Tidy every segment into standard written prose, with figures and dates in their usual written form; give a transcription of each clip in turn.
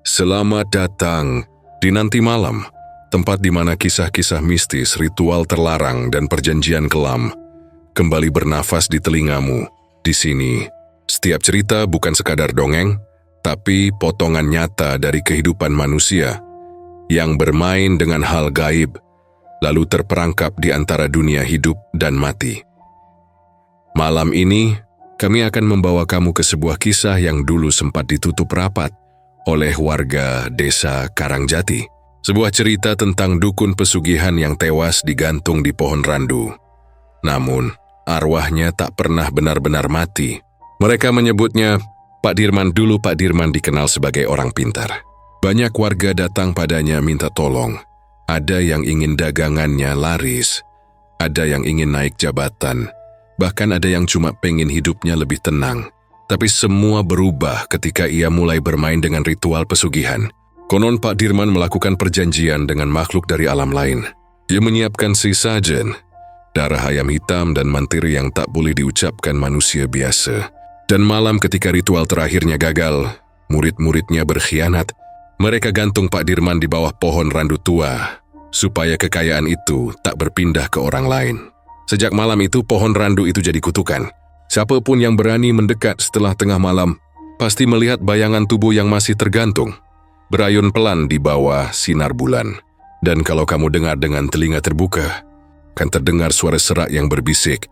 Selamat datang di Nanti Malam, tempat di mana kisah-kisah mistis, ritual terlarang, dan perjanjian kelam kembali bernafas di telingamu. Di sini, setiap cerita bukan sekadar dongeng, tapi potongan nyata dari kehidupan manusia yang bermain dengan hal gaib, lalu terperangkap di antara dunia hidup dan mati. Malam ini, kami akan membawa kamu ke sebuah kisah yang dulu sempat ditutup rapat oleh warga desa Karangjati. Sebuah cerita tentang dukun pesugihan yang tewas digantung di pohon randu. Namun, arwahnya tak pernah benar-benar mati. Mereka menyebutnya Pak Dirman. Dulu Pak Dirman dikenal sebagai orang pintar. Banyak warga datang padanya minta tolong. Ada yang ingin dagangannya laris, ada yang ingin naik jabatan, bahkan ada yang cuma pengen hidupnya lebih tenang. Tapi semua berubah ketika ia mulai bermain dengan ritual pesugihan. Konon Pak Dirman melakukan perjanjian dengan makhluk dari alam lain. Dia menyiapkan sesajen, darah ayam hitam dan mantiri yang tak boleh diucapkan manusia biasa. Dan malam ketika ritual terakhirnya gagal, murid-muridnya berkhianat. Mereka gantung Pak Dirman di bawah pohon randu tua, supaya kekayaan itu tak berpindah ke orang lain. Sejak malam itu pohon randu itu jadi kutukan. Siapapun yang berani mendekat setelah tengah malam, pasti melihat bayangan tubuh yang masih tergantung, berayun pelan di bawah sinar bulan. Dan kalau kamu dengar dengan telinga terbuka, kan terdengar suara serak yang berbisik,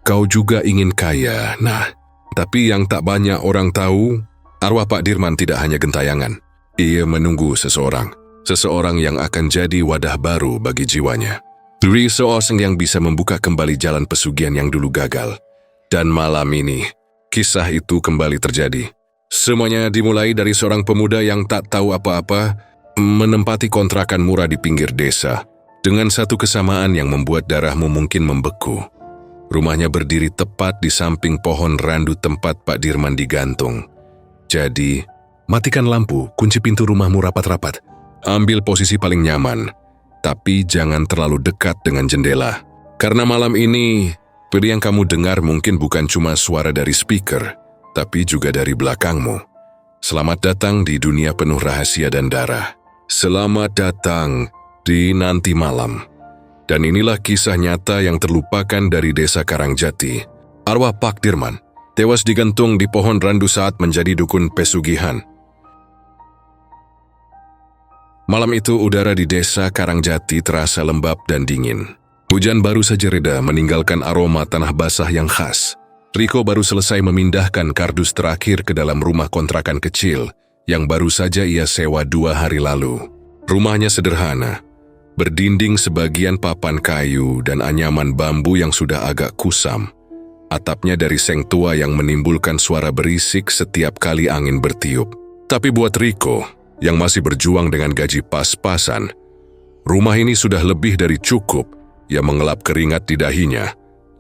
"Kau juga ingin kaya." Nah, tapi yang tak banyak orang tahu, arwah Pak Dirman tidak hanya gentayangan. Ia menunggu seseorang yang akan jadi wadah baru bagi jiwanya. Seorang yang bisa membuka kembali jalan pesugihan yang dulu gagal. Dan malam ini, kisah itu kembali terjadi. Semuanya dimulai dari seorang pemuda yang tak tahu apa-apa, menempati kontrakan murah di pinggir desa, dengan satu kesamaan yang membuat darahmu mungkin membeku. Rumahnya berdiri tepat di samping pohon randu tempat Pak Dirman digantung. Jadi, matikan lampu, kunci pintu rumahmu rapat-rapat. Ambil posisi paling nyaman, tapi jangan terlalu dekat dengan jendela. Karena malam ini, yang kamu dengar mungkin bukan cuma suara dari speaker, tapi juga dari belakangmu. Selamat datang di dunia penuh rahasia dan darah. Selamat datang di Nanti Malam. Dan inilah kisah nyata yang terlupakan dari desa Karangjati. Arwah Pak Dirman tewas digantung di pohon randu saat menjadi dukun pesugihan. Malam itu udara di desa Karangjati terasa lembab dan dingin. Hujan baru saja reda meninggalkan aroma tanah basah yang khas. Riko baru selesai memindahkan kardus terakhir ke dalam rumah kontrakan kecil yang baru saja ia sewa 2 hari lalu. Rumahnya sederhana, berdinding sebagian papan kayu dan anyaman bambu yang sudah agak kusam. Atapnya dari seng tua yang menimbulkan suara berisik setiap kali angin bertiup. Tapi buat Riko, yang masih berjuang dengan gaji pas-pasan, rumah ini sudah lebih dari cukup. Ia mengelap keringat di dahinya,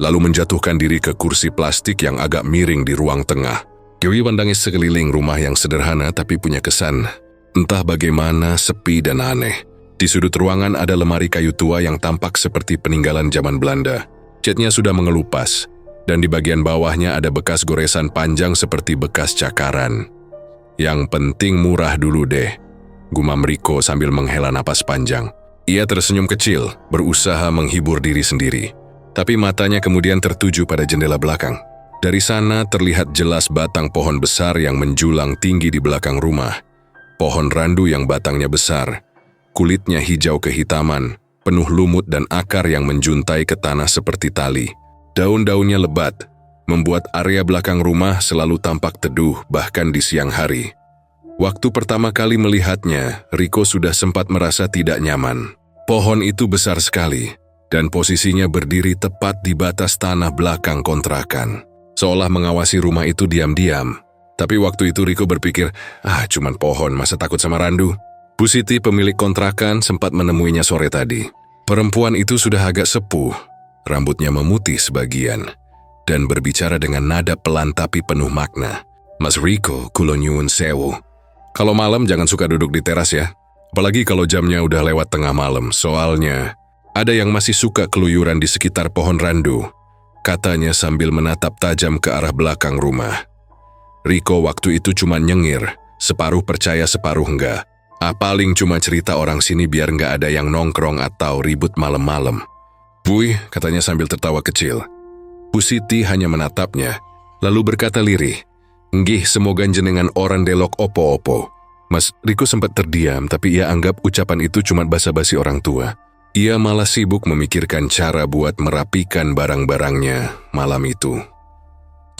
lalu menjatuhkan diri ke kursi plastik yang agak miring di ruang tengah. Dewi pandangi sekeliling rumah yang sederhana tapi punya kesan, entah bagaimana sepi dan aneh. Di sudut ruangan ada lemari kayu tua yang tampak seperti peninggalan zaman Belanda. Catnya sudah mengelupas, dan di bagian bawahnya ada bekas goresan panjang seperti bekas cakaran. Yang penting murah dulu deh, gumam Riko sambil menghela napas panjang. Ia tersenyum kecil, berusaha menghibur diri sendiri. Tapi matanya kemudian tertuju pada jendela belakang. Dari sana terlihat jelas batang pohon besar yang menjulang tinggi di belakang rumah. Pohon randu yang batangnya besar, kulitnya hijau kehitaman, penuh lumut dan akar yang menjuntai ke tanah seperti tali. Daun-daunnya lebat, membuat area belakang rumah selalu tampak teduh bahkan di siang hari. Waktu pertama kali melihatnya, Riko sudah sempat merasa tidak nyaman. Pohon itu besar sekali, dan posisinya berdiri tepat di batas tanah belakang kontrakan, seolah mengawasi rumah itu diam-diam. Tapi waktu itu Riko berpikir, cuman pohon, masa takut sama randu? Bu Siti, pemilik kontrakan, sempat menemuinya sore tadi. Perempuan itu sudah agak sepuh, rambutnya memutih sebagian, dan berbicara dengan nada pelan tapi penuh makna. "Mas Riko, kulo nyuwun sewu. Kalau malam jangan suka duduk di teras ya. Apalagi kalau jamnya udah lewat tengah malam, soalnya ada yang masih suka keluyuran di sekitar pohon randu," katanya sambil menatap tajam ke arah belakang rumah. Riko waktu itu cuma nyengir, Separuh percaya, separuh enggak. Paling cuma cerita orang sini biar nggak ada yang nongkrong atau ribut malam-malam. Buih, katanya sambil tertawa kecil. Bu Siti hanya menatapnya, lalu berkata lirih, "Nggih, semoga jenengan orang delok opo-opo." Mas Riko sempat terdiam, tapi ia anggap ucapan itu cuma basa-basi orang tua. Ia malah sibuk memikirkan cara buat merapikan barang-barangnya malam itu.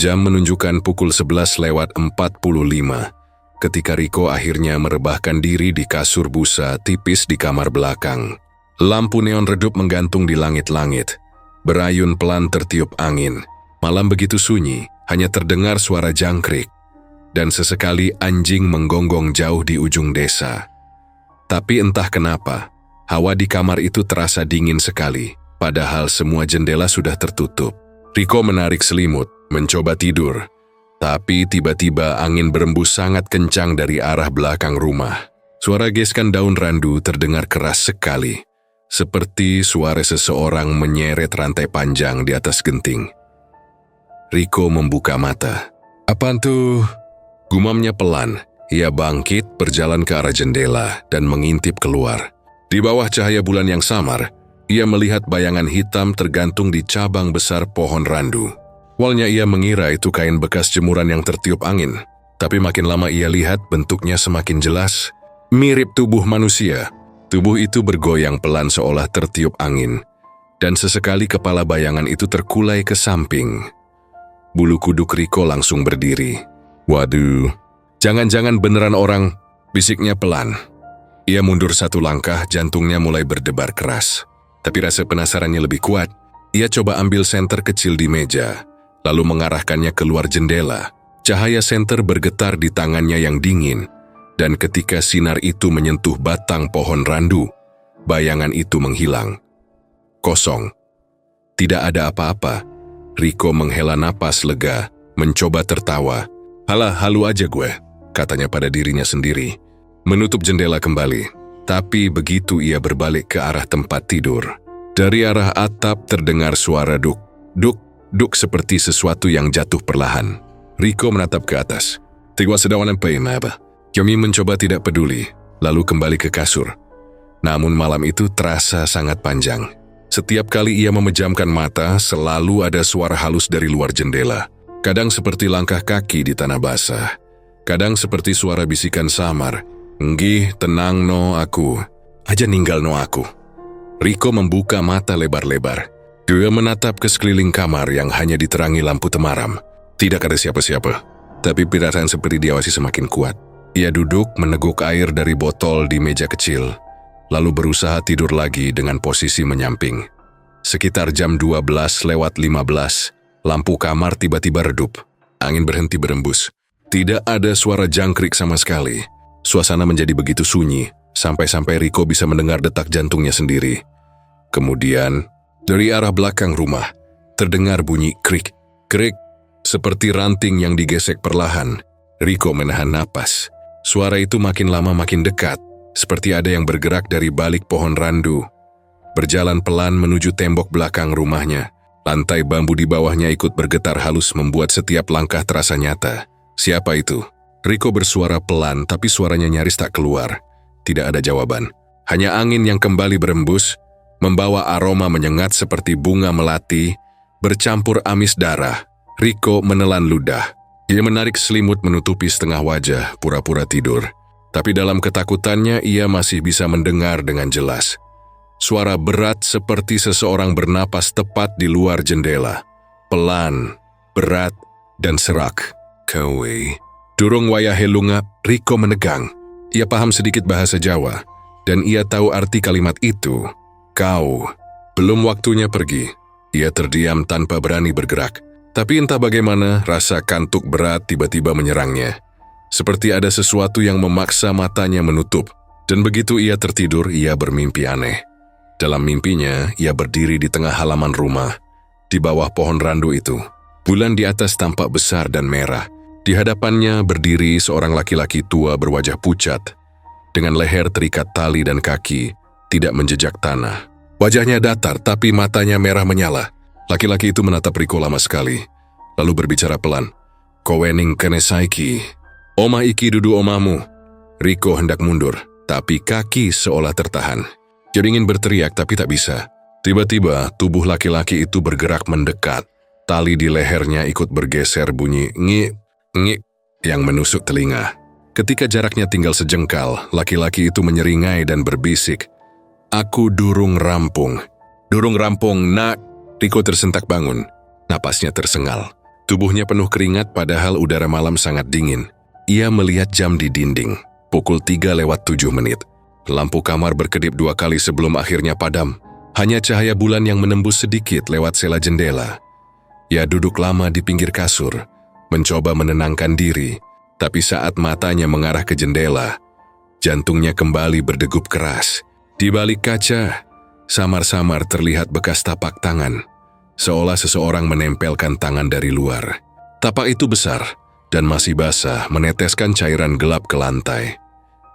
Jam menunjukkan pukul 11:45 ketika Riko akhirnya merebahkan diri di kasur busa tipis di kamar belakang. Lampu neon redup menggantung di langit-langit. Berayun pelan tertiup angin. Malam begitu sunyi, hanya terdengar suara jangkrik. Dan sesekali anjing menggonggong jauh di ujung desa. Tapi entah kenapa, hawa di kamar itu terasa dingin sekali, padahal semua jendela sudah tertutup. Riko menarik selimut, mencoba tidur. Tapi tiba-tiba angin berembus sangat kencang dari arah belakang rumah. Suara geskan daun randu terdengar keras sekali, seperti suara seseorang menyeret rantai panjang di atas genting. Riko membuka mata. "Apaan tuh?" Gumamnya pelan. Ia bangkit, berjalan ke arah jendela, dan mengintip keluar. Di bawah cahaya bulan yang samar, ia melihat bayangan hitam tergantung di cabang besar pohon randu. Awalnya ia mengira itu kain bekas jemuran yang tertiup angin, tapi makin lama ia lihat bentuknya semakin jelas, mirip tubuh manusia. Tubuh itu bergoyang pelan seolah tertiup angin, dan sesekali kepala bayangan itu terkulai ke samping. Bulu kuduk Riko langsung berdiri. "Waduh, jangan-jangan beneran orang," bisiknya pelan. Ia mundur satu langkah, jantungnya mulai berdebar keras. Tapi rasa penasarannya lebih kuat. Ia coba ambil senter kecil di meja, lalu mengarahkannya keluar jendela. Cahaya senter bergetar di tangannya yang dingin, dan ketika sinar itu menyentuh batang pohon randu, bayangan itu menghilang. Kosong. Tidak ada apa-apa. Riko menghela napas lega, mencoba tertawa. "Halah, halu aja gue," katanya pada dirinya sendiri. Menutup jendela kembali, tapi begitu ia berbalik ke arah tempat tidur, dari arah atap terdengar suara duk, duk, duk seperti sesuatu yang jatuh perlahan. Riko menatap ke atas. "Tigwa sedawan apa ini, apa?" Yomi mencoba tidak peduli, lalu kembali ke kasur. Namun malam itu terasa sangat panjang. Setiap kali ia memejamkan mata, selalu ada suara halus dari luar jendela. Kadang seperti langkah kaki di tanah basah. Kadang seperti suara bisikan samar. "Nggih, tenang no aku. Aja ninggal no aku." Riko membuka mata lebar-lebar. Dia menatap ke sekeliling kamar yang hanya diterangi lampu temaram. Tidak ada siapa-siapa. Tapi perasaan seperti diawasi semakin kuat. Ia duduk meneguk air dari botol di meja kecil, lalu berusaha tidur lagi dengan posisi menyamping. Sekitar jam 12:15, lampu kamar tiba-tiba redup. Angin berhenti berembus. Tidak ada suara jangkrik sama sekali. Suasana menjadi begitu sunyi, sampai-sampai Riko bisa mendengar detak jantungnya sendiri. Kemudian, dari arah belakang rumah, terdengar bunyi krik, krik, seperti ranting yang digesek perlahan. Riko menahan napas. Suara itu makin lama makin dekat, seperti ada yang bergerak dari balik pohon randu. Berjalan pelan menuju tembok belakang rumahnya. Lantai bambu di bawahnya ikut bergetar halus membuat setiap langkah terasa nyata. "Siapa itu?" Riko bersuara pelan, tapi suaranya nyaris tak keluar. Tidak ada jawaban. Hanya angin yang kembali berembus, membawa aroma menyengat seperti bunga melati, bercampur amis darah. Riko menelan ludah. Ia menarik selimut menutupi setengah wajah, pura-pura tidur. Tapi dalam ketakutannya ia masih bisa mendengar dengan jelas. Suara berat seperti seseorang bernapas tepat di luar jendela. Pelan, berat, dan serak. "Kowe." Durung wayahe lunga, Riko menegang. Ia paham sedikit bahasa Jawa, dan ia tahu arti kalimat itu. "Kau." Belum waktunya pergi. Ia terdiam tanpa berani bergerak. Tapi entah bagaimana, rasa kantuk berat tiba-tiba menyerangnya. Seperti ada sesuatu yang memaksa matanya menutup. Dan begitu ia tertidur, ia bermimpi aneh. Dalam mimpinya, ia berdiri di tengah halaman rumah, di bawah pohon randu itu. Bulan di atas tampak besar dan merah. Di hadapannya berdiri seorang laki-laki tua berwajah pucat, dengan leher terikat tali dan kaki tidak menjejak tanah. Wajahnya datar, tapi matanya merah menyala. Laki-laki itu menatap Riko lama sekali, lalu berbicara pelan. "Kowening kene saiki." Omah iki dudu omahmu. Riko hendak mundur, tapi kaki seolah tertahan. Dia ingin berteriak tapi tak bisa. Tiba-tiba tubuh laki-laki itu bergerak mendekat. Tali di lehernya ikut bergeser bunyi ngik, ngik yang menusuk telinga. Ketika jaraknya tinggal sejengkal, laki-laki itu menyeringai dan berbisik, "Aku durung rampung." "Durung rampung, nak." Riko tersentak bangun. Napasnya tersengal. Tubuhnya penuh keringat padahal udara malam sangat dingin. Ia melihat jam di dinding. Pukul 3:07. Lampu kamar berkedip 2 kali sebelum akhirnya padam. Hanya cahaya bulan yang menembus sedikit lewat sela jendela. Ia duduk lama di pinggir kasur, mencoba menenangkan diri. Tapi saat matanya mengarah ke jendela, jantungnya kembali berdegup keras. Di balik kaca, samar-samar terlihat bekas tapak tangan, seolah seseorang menempelkan tangan dari luar. Tapak itu besar dan masih basah, meneteskan cairan gelap ke lantai.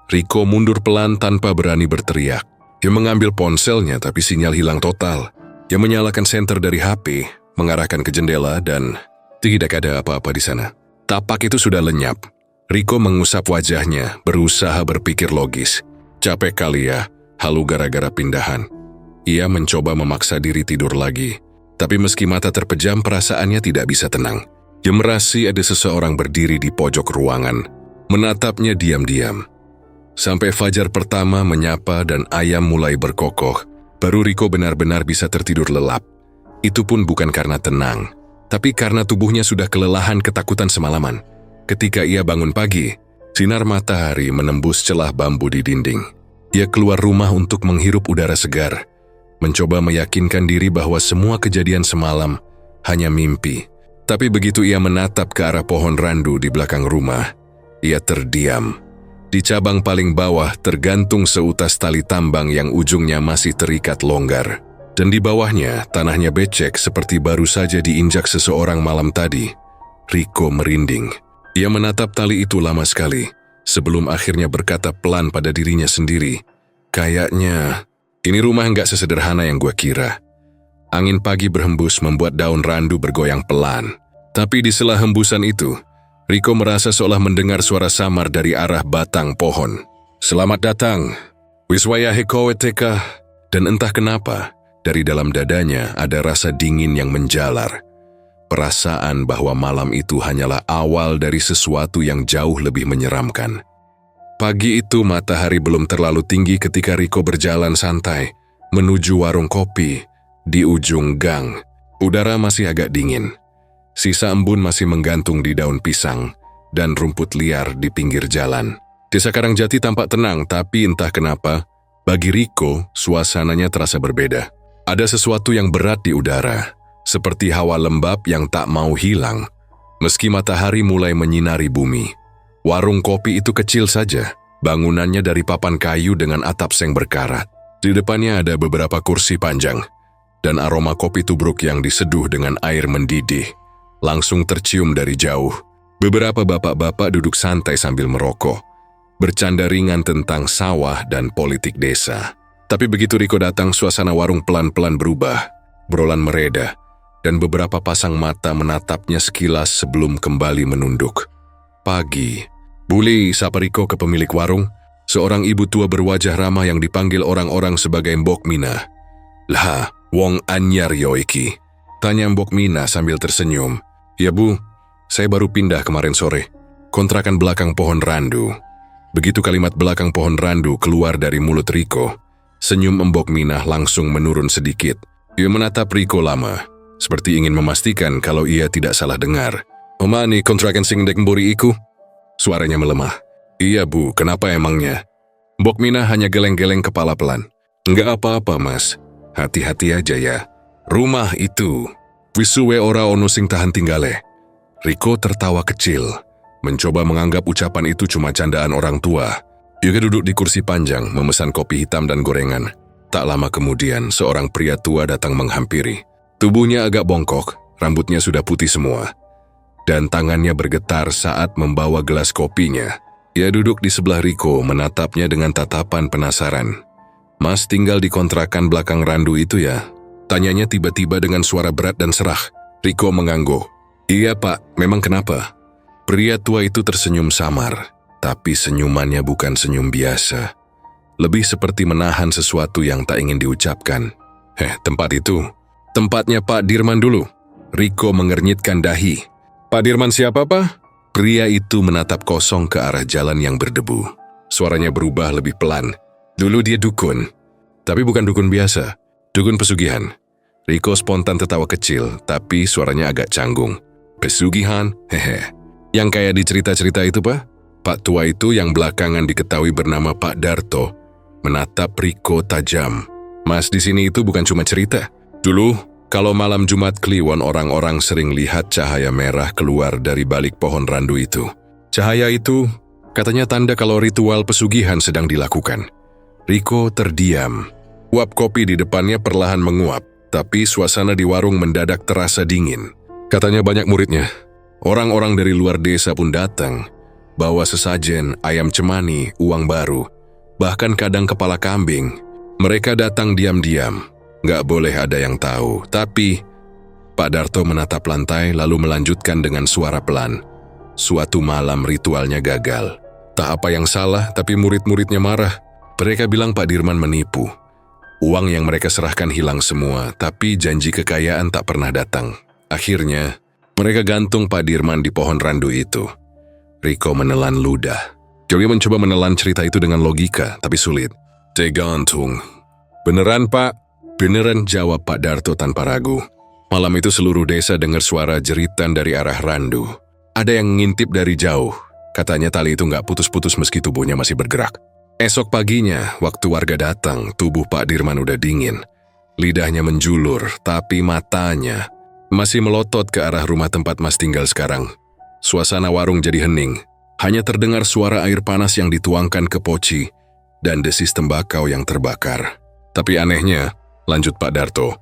Riko mundur pelan tanpa berani berteriak. Dia mengambil ponselnya tapi sinyal hilang total. Dia menyalakan senter dari HP, mengarahkan ke jendela dan tidak ada apa-apa di sana. Tapak itu sudah lenyap. Riko mengusap wajahnya, berusaha berpikir logis. Capek kali ya, halu gara-gara pindahan. Ia mencoba memaksa diri tidur lagi. Tapi meski mata terpejam, perasaannya tidak bisa tenang. Dia merasi ada seseorang berdiri di pojok ruangan, menatapnya diam-diam. Sampai fajar pertama menyapa dan ayam mulai berkokoh, baru Riko benar-benar bisa tertidur lelap. Itu pun bukan karena tenang, tapi karena tubuhnya sudah kelelahan ketakutan semalaman. Ketika ia bangun pagi, sinar matahari menembus celah bambu di dinding. Ia keluar rumah untuk menghirup udara segar, mencoba meyakinkan diri bahwa semua kejadian semalam hanya mimpi. Tapi begitu ia menatap ke arah pohon randu di belakang rumah, ia terdiam. Di cabang paling bawah tergantung seutas tali tambang yang ujungnya masih terikat longgar. Dan di bawahnya tanahnya becek seperti baru saja diinjak seseorang malam tadi. Riko merinding. Ia menatap tali itu lama sekali, sebelum akhirnya berkata pelan pada dirinya sendiri, "Kayaknya ini rumah nggak sesederhana yang gua kira." Angin pagi berhembus membuat daun randu bergoyang pelan. Tapi di sela hembusan itu, Riko merasa seolah mendengar suara samar dari arah batang pohon. "Selamat datang, Wiswayahe Koweteka." Dan entah kenapa, dari dalam dadanya ada rasa dingin yang menjalar. Perasaan bahwa malam itu hanyalah awal dari sesuatu yang jauh lebih menyeramkan. Pagi itu matahari belum terlalu tinggi ketika Riko berjalan santai menuju warung kopi di ujung gang. Udara masih agak dingin. Sisa embun masih menggantung di daun pisang dan rumput liar di pinggir jalan. Desa Karangjati tampak tenang, tapi entah kenapa, bagi Riko suasananya terasa berbeda. Ada sesuatu yang berat di udara, seperti hawa lembab yang tak mau hilang. Meski matahari mulai menyinari bumi. Warung kopi itu kecil saja, bangunannya dari papan kayu dengan atap seng berkarat. Di depannya ada beberapa kursi panjang, dan aroma kopi tubruk yang diseduh dengan air mendidih langsung tercium dari jauh. Beberapa bapak-bapak duduk santai sambil merokok, bercanda ringan tentang sawah dan politik desa. Tapi begitu Riko datang, suasana warung pelan-pelan berubah. Obrolan mereda, dan beberapa pasang mata menatapnya sekilas sebelum kembali menunduk. Pagi. "Buli," sapa Riko ke pemilik warung, seorang ibu tua berwajah ramah yang dipanggil orang-orang sebagai Mbok Mina. "Lah, wong anyar yo iki?" tanya Mbok Mina sambil tersenyum. "Ya Bu, saya baru pindah kemarin sore. Kontrakan belakang pohon randu." Begitu kalimat belakang pohon randu keluar dari mulut Riko, senyum Mbok Mina langsung menurun sedikit. Dia menatap Riko lama, seperti ingin memastikan kalau ia tidak salah dengar. "Oma ni kontrakan sing dek mburi iku?" Suaranya melemah. "Iya Bu, kenapa emangnya?" Mbok Mina hanya geleng-geleng kepala pelan. "Enggak apa-apa Mas, hati-hati aja ya. Rumah itu, wisuwe ora ono sing tahan tinggale." Riko tertawa kecil, mencoba menganggap ucapan itu cuma candaan orang tua. Dia duduk di kursi panjang, memesan kopi hitam dan gorengan. Tak lama kemudian, seorang pria tua datang menghampiri. Tubuhnya agak bongkok, rambutnya sudah putih semua, dan tangannya bergetar saat membawa gelas kopinya. Ia duduk di sebelah Riko, menatapnya dengan tatapan penasaran. "Mas tinggal di kontrakan belakang randu itu ya?" tanyanya tiba-tiba dengan suara berat dan serah. Riko mengangguk. "Iya Pak, memang kenapa?" Pria tua itu tersenyum samar, tapi senyumannya bukan senyum biasa. Lebih seperti menahan sesuatu yang tak ingin diucapkan. Tempat itu. Tempatnya Pak Dirman dulu. Riko mengernyitkan dahi. Pak Dirman siapa, Pak? Pria itu menatap kosong ke arah jalan yang berdebu. Suaranya berubah lebih pelan. Dulu dia dukun. Tapi bukan dukun biasa. Dukun pesugihan. Riko spontan tertawa kecil, tapi suaranya agak canggung. Pesugihan? Hehe. Yang kayak di cerita-cerita itu, Pak? Pak tua itu yang belakangan diketahui bernama Pak Darto menatap Riko tajam. Mas, di sini itu bukan cuma cerita. Dulu, kalau malam Jumat Kliwon orang-orang sering lihat cahaya merah keluar dari balik pohon randu itu. Cahaya itu katanya tanda kalau ritual pesugihan sedang dilakukan. Riko terdiam. Uap kopi di depannya perlahan menguap, tapi suasana di warung mendadak terasa dingin. Katanya banyak muridnya. Orang-orang dari luar desa pun datang. Bawa sesajen, ayam cemani, uang baru, bahkan kadang kepala kambing. Mereka datang diam-diam, nggak boleh ada yang tahu. Tapi Pak Darto menatap lantai lalu melanjutkan dengan suara pelan. Suatu malam ritualnya gagal. Tak apa yang salah, tapi murid-muridnya marah. Mereka bilang Pak Dirman menipu. Uang yang mereka serahkan hilang semua, tapi janji kekayaan tak pernah datang. Akhirnya, mereka gantung Pak Dirman di pohon randu itu. Riko menelan ludah. Dia mencoba menelan cerita itu dengan logika, tapi sulit. Tergantung. Beneran, Pak? Beneran, jawab Pak Darto tanpa ragu. Malam itu seluruh desa dengar suara jeritan dari arah randu. Ada yang ngintip dari jauh. Katanya tali itu nggak putus-putus meski tubuhnya masih bergerak. Esok paginya, waktu warga datang, tubuh Pak Dirman udah dingin. Lidahnya menjulur, tapi matanya masih melotot ke arah rumah tempat Mas tinggal sekarang. Suasana warung jadi hening. Hanya terdengar suara air panas yang dituangkan ke poci dan desis tembakau yang terbakar. Tapi anehnya, lanjut Pak Darto,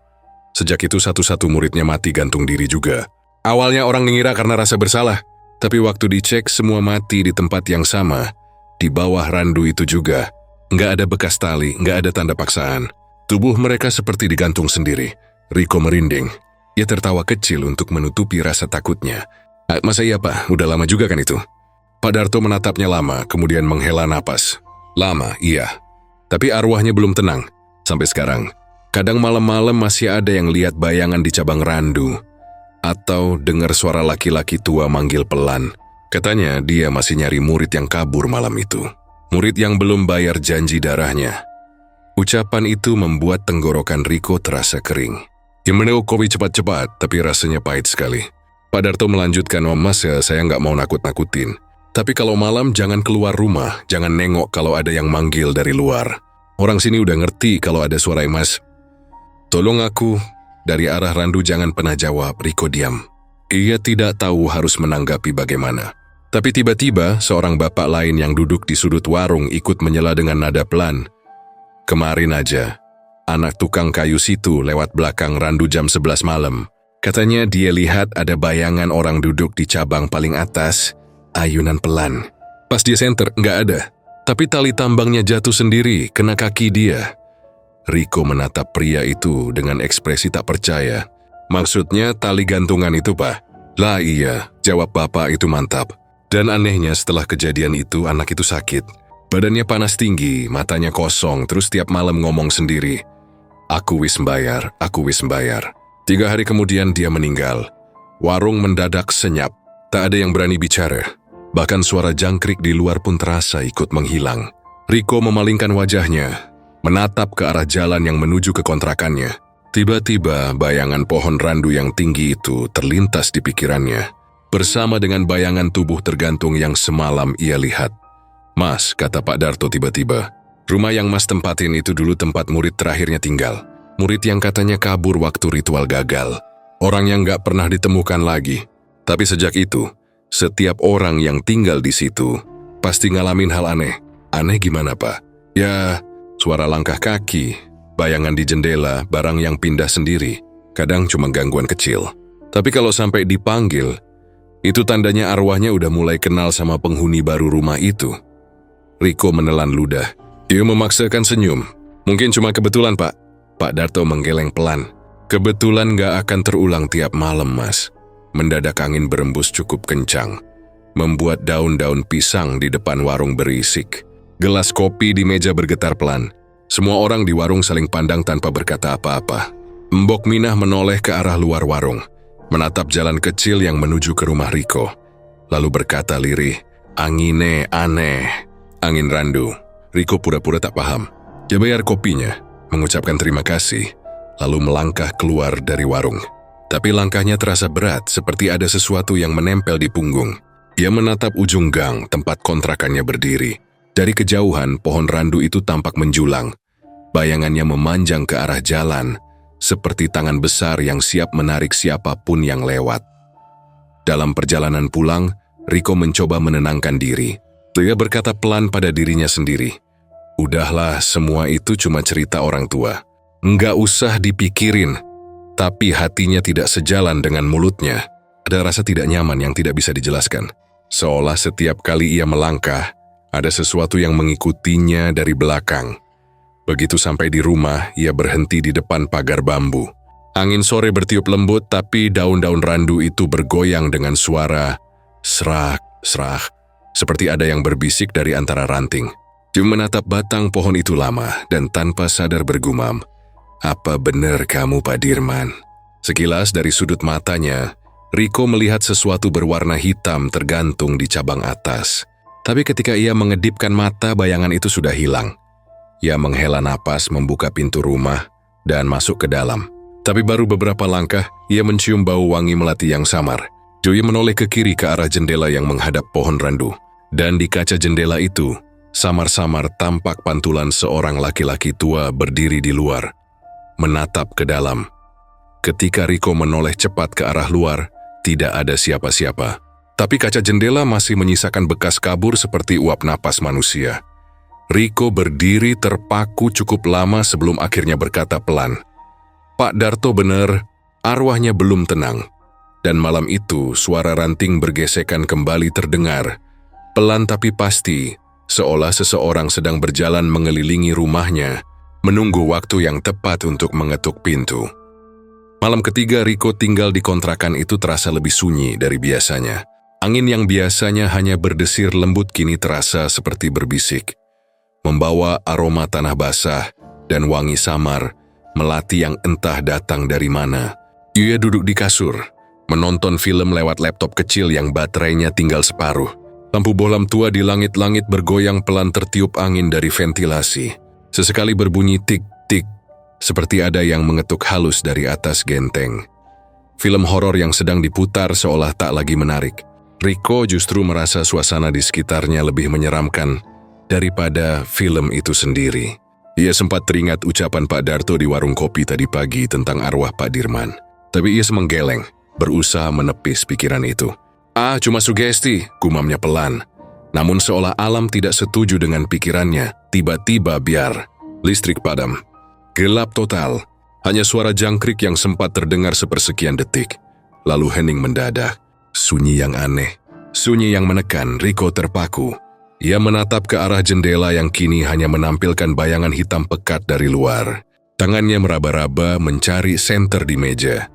sejak itu satu-satu muridnya mati gantung diri juga. Awalnya orang mengira karena rasa bersalah, tapi waktu dicek semua mati di tempat yang sama, di bawah randu itu juga. Nggak ada bekas tali, nggak ada tanda paksaan. Tubuh mereka seperti digantung sendiri. Riko merinding. Ia tertawa kecil untuk menutupi rasa takutnya. Masa iya, Pak? Udah lama juga kan itu? Pak Darto menatapnya lama, kemudian menghela napas. Lama, iya. Tapi arwahnya belum tenang. Sampai sekarang. Kadang malam-malam masih ada yang lihat bayangan di cabang randu. Atau dengar suara laki-laki tua manggil pelan. Katanya dia masih nyari murid yang kabur malam itu. Murid yang belum bayar janji darahnya. Ucapan itu membuat tenggorokan Riko terasa kering. Dia minum kopi cepat-cepat, tapi rasanya pahit sekali. Pak Darto melanjutkan, Mas, saya nggak mau nakut-nakutin. Tapi kalau malam jangan keluar rumah, jangan nengok kalau ada yang manggil dari luar. Orang sini udah ngerti kalau ada suara Mas. Tolong aku. Dari arah randu jangan pernah jawab. Riko diam. Ia tidak tahu harus menanggapi bagaimana. Tapi tiba-tiba seorang bapak lain yang duduk di sudut warung ikut menyela dengan nada pelan. Kemarin aja, anak tukang kayu situ lewat belakang randu jam 11 malam. Katanya dia lihat ada bayangan orang duduk di cabang paling atas, ayunan pelan. Pas dia senter, nggak ada. Tapi tali tambangnya jatuh sendiri, kena kaki dia. Riko menatap pria itu dengan ekspresi tak percaya. Maksudnya tali gantungan itu, Pak? Lah iya, jawab bapak itu mantap. Dan anehnya setelah kejadian itu anak itu sakit. Badannya panas tinggi, matanya kosong, terus tiap malam ngomong sendiri. Aku wis mbayar, aku wis mbayar. 3 hari kemudian dia meninggal. Warung mendadak senyap, tak ada yang berani bicara. Bahkan suara jangkrik di luar pun terasa ikut menghilang. Riko memalingkan wajahnya, menatap ke arah jalan yang menuju ke kontrakannya. Tiba-tiba bayangan pohon randu yang tinggi itu terlintas di pikirannya. Bersama dengan bayangan tubuh tergantung yang semalam ia lihat. Mas, kata Pak Darto tiba-tiba, rumah yang Mas tempatin itu dulu tempat murid terakhirnya tinggal. Murid yang katanya kabur waktu ritual gagal. Orang yang gak pernah ditemukan lagi. Tapi sejak itu, setiap orang yang tinggal di situ pasti ngalamin hal aneh. Aneh gimana, Pak? Ya, suara langkah kaki, bayangan di jendela, barang yang pindah sendiri. Kadang cuma gangguan kecil. Tapi kalau sampai dipanggil, itu tandanya arwahnya udah mulai kenal sama penghuni baru rumah itu. Riko menelan ludah. Dia memaksakan senyum. Mungkin cuma kebetulan, Pak. Pak Darto menggeleng pelan. Kebetulan gak akan terulang tiap malam, Mas. Mendadak angin berembus cukup kencang. membuat daun-daun pisang di depan warung berisik. Gelas kopi di meja bergetar pelan. Semua orang di warung saling pandang tanpa berkata apa-apa. Mbok Minah menoleh ke arah luar warung, menatap jalan kecil yang menuju ke rumah Riko. Lalu berkata lirih, "Angine aneh, angin randu." Riko pura-pura tak paham. Dia bayar kopinya, mengucapkan terima kasih, lalu melangkah keluar dari warung. Tapi langkahnya terasa berat, seperti ada sesuatu yang menempel di punggung. Dia menatap ujung gang tempat kontrakannya berdiri. Dari kejauhan, pohon randu itu tampak menjulang. Bayangannya memanjang ke arah jalan, seperti tangan besar yang siap menarik siapapun yang lewat. Dalam perjalanan pulang, Riko mencoba menenangkan diri. Dia berkata pelan pada dirinya sendiri, "Udahlah, semua itu cuma cerita orang tua. Nggak usah dipikirin." Tapi hatinya tidak sejalan dengan mulutnya. Ada rasa tidak nyaman yang tidak bisa dijelaskan. Seolah setiap kali ia melangkah, ada sesuatu yang mengikutinya dari belakang. Begitu sampai di rumah, ia berhenti di depan pagar bambu. Angin sore bertiup lembut, tapi daun-daun randu itu bergoyang dengan suara serak, serak, seperti ada yang berbisik dari antara ranting. Dia menatap batang pohon itu lama dan tanpa sadar bergumam, "Apa benar kamu, Pak Dirman?" Sekilas dari sudut matanya, Riko melihat sesuatu berwarna hitam tergantung di cabang atas. Tapi ketika ia mengedipkan mata, bayangan itu sudah hilang. Ia menghela napas, membuka pintu rumah, dan masuk ke dalam. Tapi baru beberapa langkah, ia mencium bau wangi melati yang samar. Joy menoleh ke kiri ke arah jendela yang menghadap pohon randu. Dan di kaca jendela itu, samar-samar tampak pantulan seorang laki-laki tua berdiri di luar, menatap ke dalam. Ketika Riko menoleh cepat ke arah luar, tidak ada siapa-siapa. Tapi kaca jendela masih menyisakan bekas kabur seperti uap napas manusia. Riko berdiri terpaku cukup lama sebelum akhirnya berkata pelan, "Pak Darto benar, arwahnya belum tenang." Dan malam itu, suara ranting bergesekan kembali terdengar. Pelan tapi pasti, seolah seseorang sedang berjalan mengelilingi rumahnya, menunggu waktu yang tepat untuk mengetuk pintu. Malam ketiga Riko tinggal di kontrakan itu terasa lebih sunyi dari biasanya. Angin yang biasanya hanya berdesir lembut kini terasa seperti berbisik, membawa aroma tanah basah dan wangi samar, melati yang entah datang dari mana. Ia duduk di kasur, menonton film lewat laptop kecil yang baterainya tinggal separuh. Lampu bohlam tua di langit-langit bergoyang pelan tertiup angin dari ventilasi. Sesekali berbunyi tik-tik, seperti ada yang mengetuk halus dari atas genteng. Film horor yang sedang diputar seolah tak lagi menarik. Riko justru merasa suasana di sekitarnya lebih menyeramkan daripada film itu sendiri. Ia sempat teringat ucapan Pak Darto di warung kopi tadi pagi tentang arwah Pak Dirman. Tapi ia semenggeleng, berusaha menepis pikiran itu. Cuma sugesti, gumamnya pelan. Namun seolah alam tidak setuju dengan pikirannya, tiba-tiba biar. Listrik padam. Gelap total. Hanya suara jangkrik yang sempat terdengar sepersekian detik. Lalu hening mendadak. Sunyi yang aneh. Sunyi yang menekan. Riko terpaku. Ia menatap ke arah jendela yang kini hanya menampilkan bayangan hitam pekat dari luar. Tangannya meraba-raba mencari senter di meja.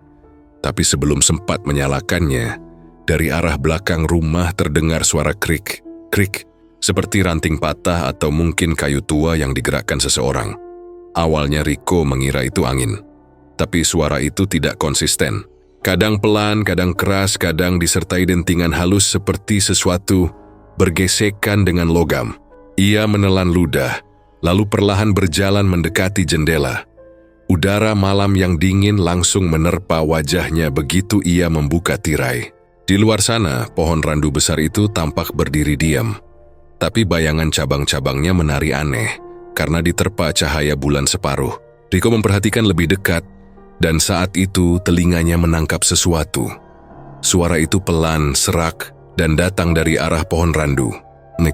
Tapi sebelum sempat menyalakannya, dari arah belakang rumah terdengar suara krik, krik, seperti ranting patah atau mungkin kayu tua yang digerakkan seseorang. Awalnya Riko mengira itu angin, tapi suara itu tidak konsisten. Kadang pelan, kadang keras, kadang disertai dentingan halus seperti sesuatu bergesekan dengan logam. Ia menelan ludah, lalu perlahan berjalan mendekati jendela. Udara malam yang dingin langsung menerpa wajahnya begitu ia membuka tirai. Di luar sana, pohon randu besar itu tampak berdiri diam. Tapi bayangan cabang-cabangnya menari aneh, karena diterpa cahaya bulan separuh. Riko memperhatikan lebih dekat, dan saat itu telinganya menangkap sesuatu. Suara itu pelan, serak, dan datang dari arah pohon randu.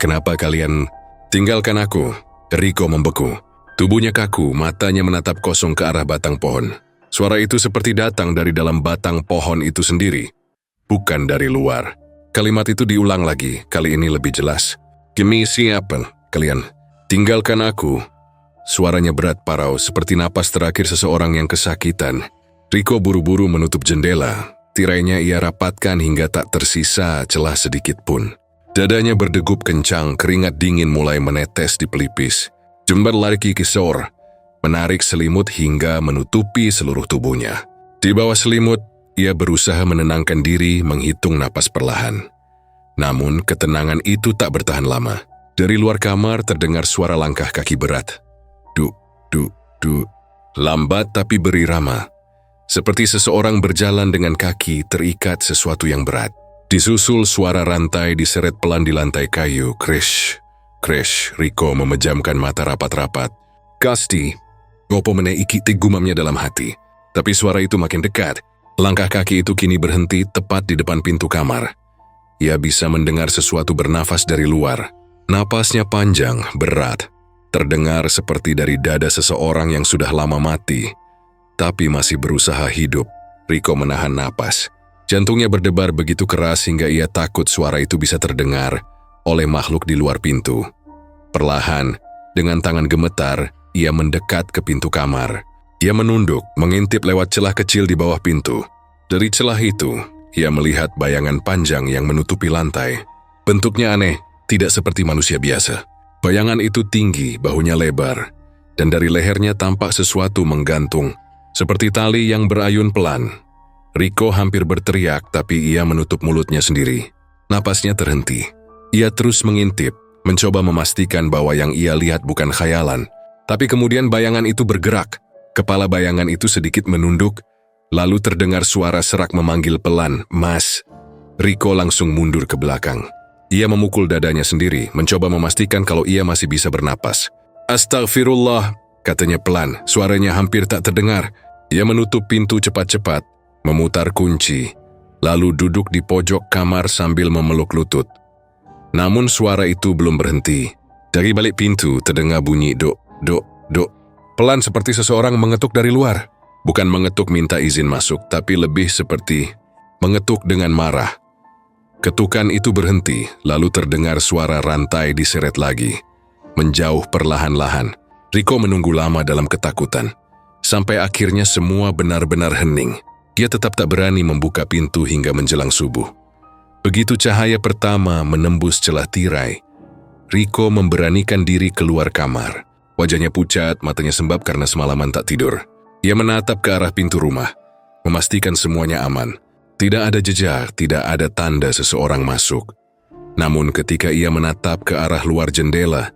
Kenapa kalian tinggalkan aku?" Riko membeku. Tubuhnya kaku, matanya menatap kosong ke arah batang pohon. Suara itu seperti datang dari dalam batang pohon itu sendiri, bukan dari luar. Kalimat itu diulang lagi, kali ini lebih jelas. "Kimi siapa kalian? Tinggalkan aku." Suaranya berat parau, seperti napas terakhir seseorang yang kesakitan. Riko buru-buru menutup jendela. Tirainya ia rapatkan hingga tak tersisa celah sedikit pun. Dadanya berdegup kencang, keringat dingin mulai menetes di pelipis. Jember lari kisor, menarik selimut hingga menutupi seluruh tubuhnya. Di bawah selimut, ia berusaha menenangkan diri, menghitung napas perlahan. Namun ketenangan itu tak bertahan lama. Dari luar kamar terdengar suara langkah kaki berat. Duk, duk, duk. Lambat tapi berirama. Seperti seseorang berjalan dengan kaki terikat sesuatu yang berat. Disusul suara rantai diseret pelan di lantai kayu. Krish, krish. Riko memejamkan mata rapat-rapat. Kasti, Gopo menaiki gumamnya dalam hati. Tapi suara itu makin dekat. Langkah kaki itu kini berhenti tepat di depan pintu kamar. Ia bisa mendengar sesuatu bernafas dari luar. Napasnya panjang, berat. Terdengar seperti dari dada seseorang yang sudah lama mati, tapi masih berusaha hidup. Riko menahan napas. Jantungnya berdebar begitu keras hingga ia takut suara itu bisa terdengar oleh makhluk di luar pintu. Perlahan, dengan tangan gemetar, ia mendekat ke pintu kamar. Ia menunduk, mengintip lewat celah kecil di bawah pintu. Dari celah itu, ia melihat bayangan panjang yang menutupi lantai. Bentuknya aneh, tidak seperti manusia biasa. Bayangan itu tinggi, bahunya lebar, dan dari lehernya tampak sesuatu menggantung, seperti tali yang berayun pelan. Riko hampir berteriak, tapi ia menutup mulutnya sendiri. Napasnya terhenti. Ia terus mengintip, mencoba memastikan bahwa yang ia lihat bukan khayalan. Tapi kemudian bayangan itu bergerak. Kepala bayangan itu sedikit menunduk, lalu terdengar suara serak memanggil pelan, "Mas." Riko langsung mundur ke belakang. Ia memukul dadanya sendiri, mencoba memastikan kalau ia masih bisa bernapas. "Astagfirullah," katanya pelan, suaranya hampir tak terdengar. Ia menutup pintu cepat-cepat, memutar kunci, lalu duduk di pojok kamar sambil memeluk lutut. Namun suara itu belum berhenti. Dari balik pintu terdengar bunyi dok, dok, dok. Pelan seperti seseorang mengetuk dari luar. Bukan mengetuk minta izin masuk, tapi lebih seperti mengetuk dengan marah. Ketukan itu berhenti, lalu terdengar suara rantai diseret lagi. Menjauh perlahan-lahan. Riko menunggu lama dalam ketakutan. Sampai akhirnya semua benar-benar hening. Dia tetap tak berani membuka pintu hingga menjelang subuh. Begitu cahaya pertama menembus celah tirai, Riko memberanikan diri keluar kamar. Wajahnya pucat, matanya sembab karena semalaman tak tidur. Ia menatap ke arah pintu rumah, memastikan semuanya aman. Tidak ada jejak, tidak ada tanda seseorang masuk. Namun ketika ia menatap ke arah luar jendela,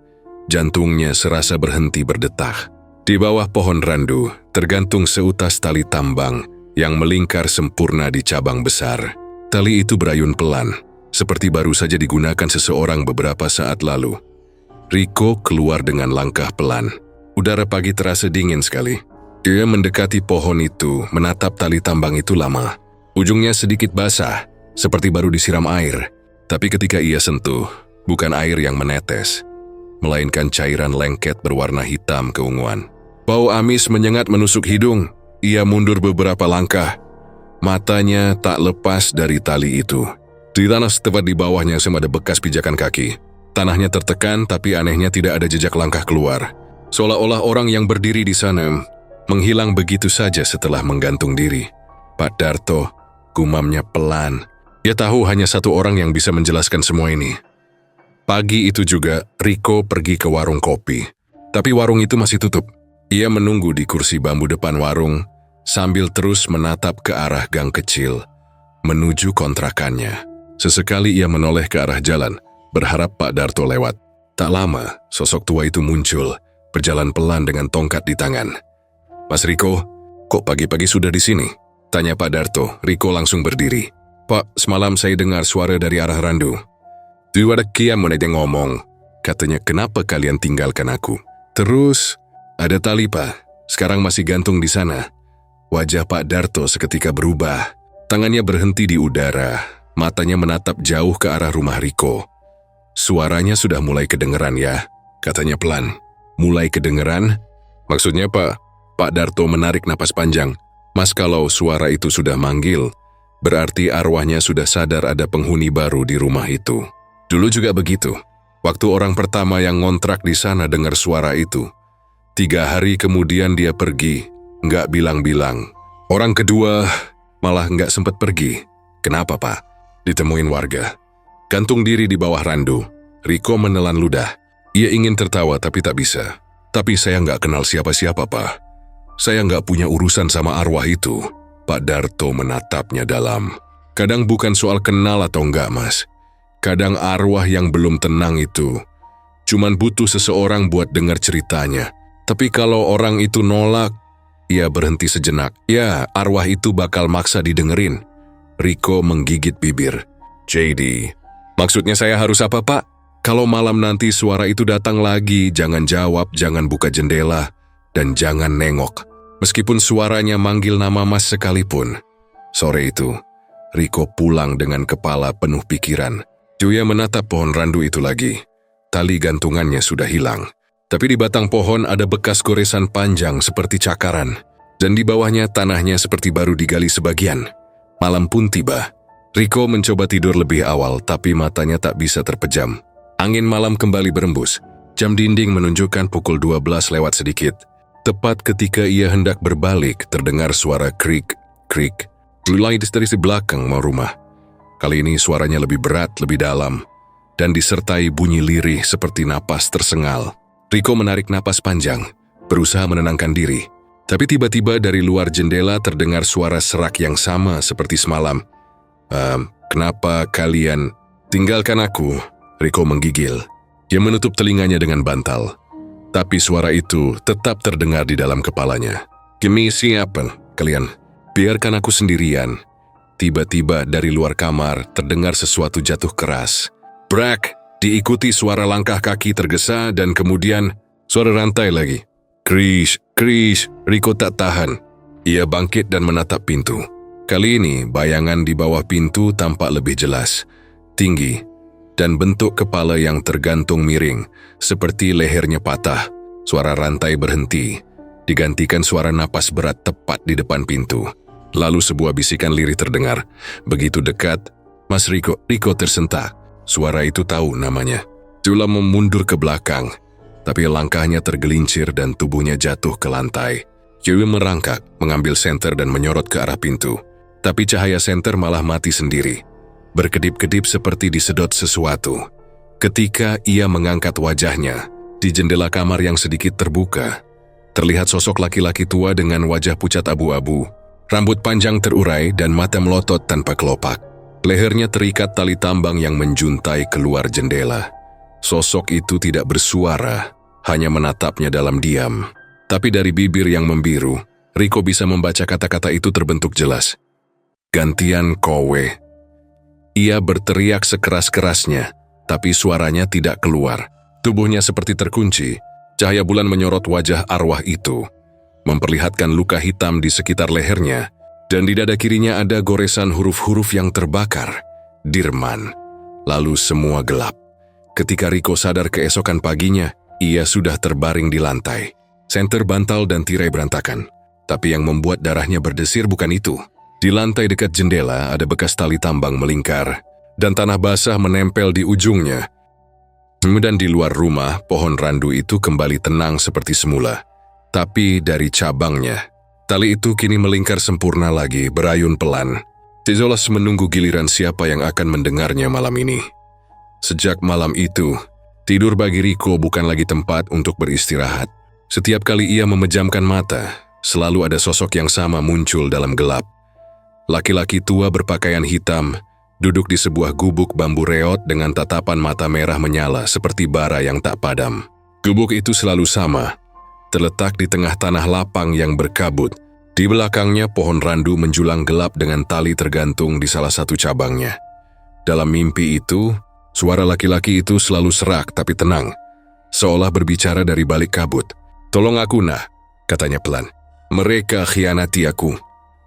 jantungnya serasa berhenti berdetak. Di bawah pohon randu, tergantung seutas tali tambang yang melingkar sempurna di cabang besar. Tali itu berayun pelan, seperti baru saja digunakan seseorang beberapa saat lalu. Riko keluar dengan langkah pelan. Udara pagi terasa dingin sekali. Dia mendekati pohon itu, menatap tali tambang itu lama. Ujungnya sedikit basah, seperti baru disiram air. Tapi ketika ia sentuh, bukan air yang menetes, melainkan cairan lengket berwarna hitam keunguan. Bau amis menyengat menusuk hidung. Ia mundur beberapa langkah. Matanya tak lepas dari tali itu. Di tanah tepat di bawahnya ada bekas pijakan kaki. Tanahnya tertekan, tapi anehnya tidak ada jejak langkah keluar. Seolah-olah orang yang berdiri di sana menghilang begitu saja setelah menggantung diri. "Pak Darto," gumamnya pelan. Dia tahu hanya satu orang yang bisa menjelaskan semua ini. Pagi itu juga, Riko pergi ke warung kopi. Tapi warung itu masih tutup. Ia menunggu di kursi bambu depan warung, sambil terus menatap ke arah gang kecil, menuju kontrakannya. Sesekali ia menoleh ke arah jalan, berharap Pak Darto lewat. Tak lama, sosok tua itu muncul, berjalan pelan dengan tongkat di tangan. "Mas Riko, kok pagi-pagi sudah di sini?" tanya Pak Darto. Riko langsung berdiri. "Pak, semalam saya dengar suara dari arah randu." "Dua dekian menede ngomong," katanya, "kenapa kalian tinggalkan aku?" "Terus, ada tali Pak, sekarang masih gantung di sana." Wajah Pak Darto seketika berubah. Tangannya berhenti di udara, matanya menatap jauh ke arah rumah Riko. "Suaranya sudah mulai kedengeran ya," katanya pelan. "Mulai kedengeran? Maksudnya Pak?" Pak Darto menarik napas panjang. "Mas, kalau suara itu sudah manggil, berarti arwahnya sudah sadar ada penghuni baru di rumah itu. Dulu juga begitu. Waktu orang pertama yang ngontrak di sana dengar suara itu. 3 hari kemudian dia pergi, nggak bilang-bilang. Orang kedua, malah nggak sempat pergi. Kenapa, Pak? Ditemuin warga. Gantung diri di bawah randu. Riko menelan ludah. Ia ingin tertawa tapi tak bisa. Tapi saya nggak kenal siapa-siapa, Pak. Saya nggak punya urusan sama arwah itu. Pak Darto menatapnya dalam. Kadang bukan soal kenal atau enggak, Mas. Kadang arwah yang belum tenang itu cuman butuh seseorang buat dengar ceritanya. Tapi kalau orang itu nolak, ia berhenti sejenak. Ya, arwah itu bakal maksa didengerin. Riko menggigit bibir. JD, maksudnya saya harus apa, Pak? Kalau malam nanti suara itu datang lagi, jangan jawab, jangan buka jendela, dan jangan nengok. Meskipun suaranya manggil nama Mas sekalipun. Sore itu, Riko pulang dengan kepala penuh pikiran. Juya menatap pohon randu itu lagi. Tali gantungannya sudah hilang. Tapi di batang pohon ada bekas goresan panjang seperti cakaran. Dan di bawahnya tanahnya seperti baru digali sebagian. Malam pun tiba. Riko mencoba tidur lebih awal, tapi matanya tak bisa terpejam. Angin malam kembali berembus. Jam dinding menunjukkan pukul 12 lewat sedikit. Tepat ketika ia hendak berbalik, terdengar suara krik, krik. Mulai dari belakang rumah. Kali ini suaranya lebih berat, lebih dalam. Dan disertai bunyi lirih seperti napas tersengal. Riko menarik napas panjang, berusaha menenangkan diri. Tapi tiba-tiba dari luar jendela terdengar suara serak yang sama seperti semalam. Kenapa kalian tinggalkan aku? Riko menggigil. Dia menutup telinganya dengan bantal. Tapi suara itu tetap terdengar di dalam kepalanya. Kimi, siapa kalian? Biarkan aku sendirian. Tiba-tiba dari luar kamar terdengar sesuatu jatuh keras. Brak, diikuti suara langkah kaki tergesa dan kemudian suara rantai lagi. Krish, Krish, Riko tak tahan. Ia bangkit dan menatap pintu. Kali ini bayangan di bawah pintu tampak lebih jelas, tinggi, dan bentuk kepala yang tergantung miring, seperti lehernya patah. Suara rantai berhenti, digantikan suara napas berat tepat di depan pintu. Lalu sebuah bisikan lirih terdengar, begitu dekat, Mas Riko tersentak. Suara itu tahu namanya. Jula memundur ke belakang, tapi langkahnya tergelincir dan tubuhnya jatuh ke lantai. Yui merangkak, mengambil senter dan menyorot ke arah pintu. Tapi cahaya senter malah mati sendiri. Berkedip-kedip seperti disedot sesuatu. Ketika ia mengangkat wajahnya, di jendela kamar yang sedikit terbuka, terlihat sosok laki-laki tua dengan wajah pucat abu-abu, rambut panjang terurai dan mata melotot tanpa kelopak. Lehernya terikat tali tambang yang menjuntai keluar jendela. Sosok itu tidak bersuara, hanya menatapnya dalam diam. Tapi dari bibir yang membiru, Riko bisa membaca kata-kata itu terbentuk jelas. Gantian kowe. Ia berteriak sekeras-kerasnya, tapi suaranya tidak keluar. Tubuhnya seperti terkunci. Cahaya bulan menyorot wajah arwah itu, memperlihatkan luka hitam di sekitar lehernya, dan di dada kirinya ada goresan huruf-huruf yang terbakar. Dirman. Lalu semua gelap. Ketika Riko sadar keesokan paginya, ia sudah terbaring di lantai. Senter bantal dan tirai berantakan. Tapi yang membuat darahnya berdesir bukan itu. Di lantai dekat jendela ada bekas tali tambang melingkar, dan tanah basah menempel di ujungnya. Dan di luar rumah, pohon randu itu kembali tenang seperti semula. Tapi dari cabangnya, tali itu kini melingkar sempurna lagi, berayun pelan. Jelas menunggu giliran siapa yang akan mendengarnya malam ini. Sejak malam itu, tidur bagi Riko bukan lagi tempat untuk beristirahat. Setiap kali ia memejamkan mata, selalu ada sosok yang sama muncul dalam gelap. Laki-laki tua berpakaian hitam, duduk di sebuah gubuk bambu reot dengan tatapan mata merah menyala seperti bara yang tak padam. Gubuk itu selalu sama, terletak di tengah tanah lapang yang berkabut. Di belakangnya pohon randu menjulang gelap dengan tali tergantung di salah satu cabangnya. Dalam mimpi itu, suara laki-laki itu selalu serak tapi tenang, seolah berbicara dari balik kabut. "Tolong aku, nah," katanya pelan. "Mereka khianati aku.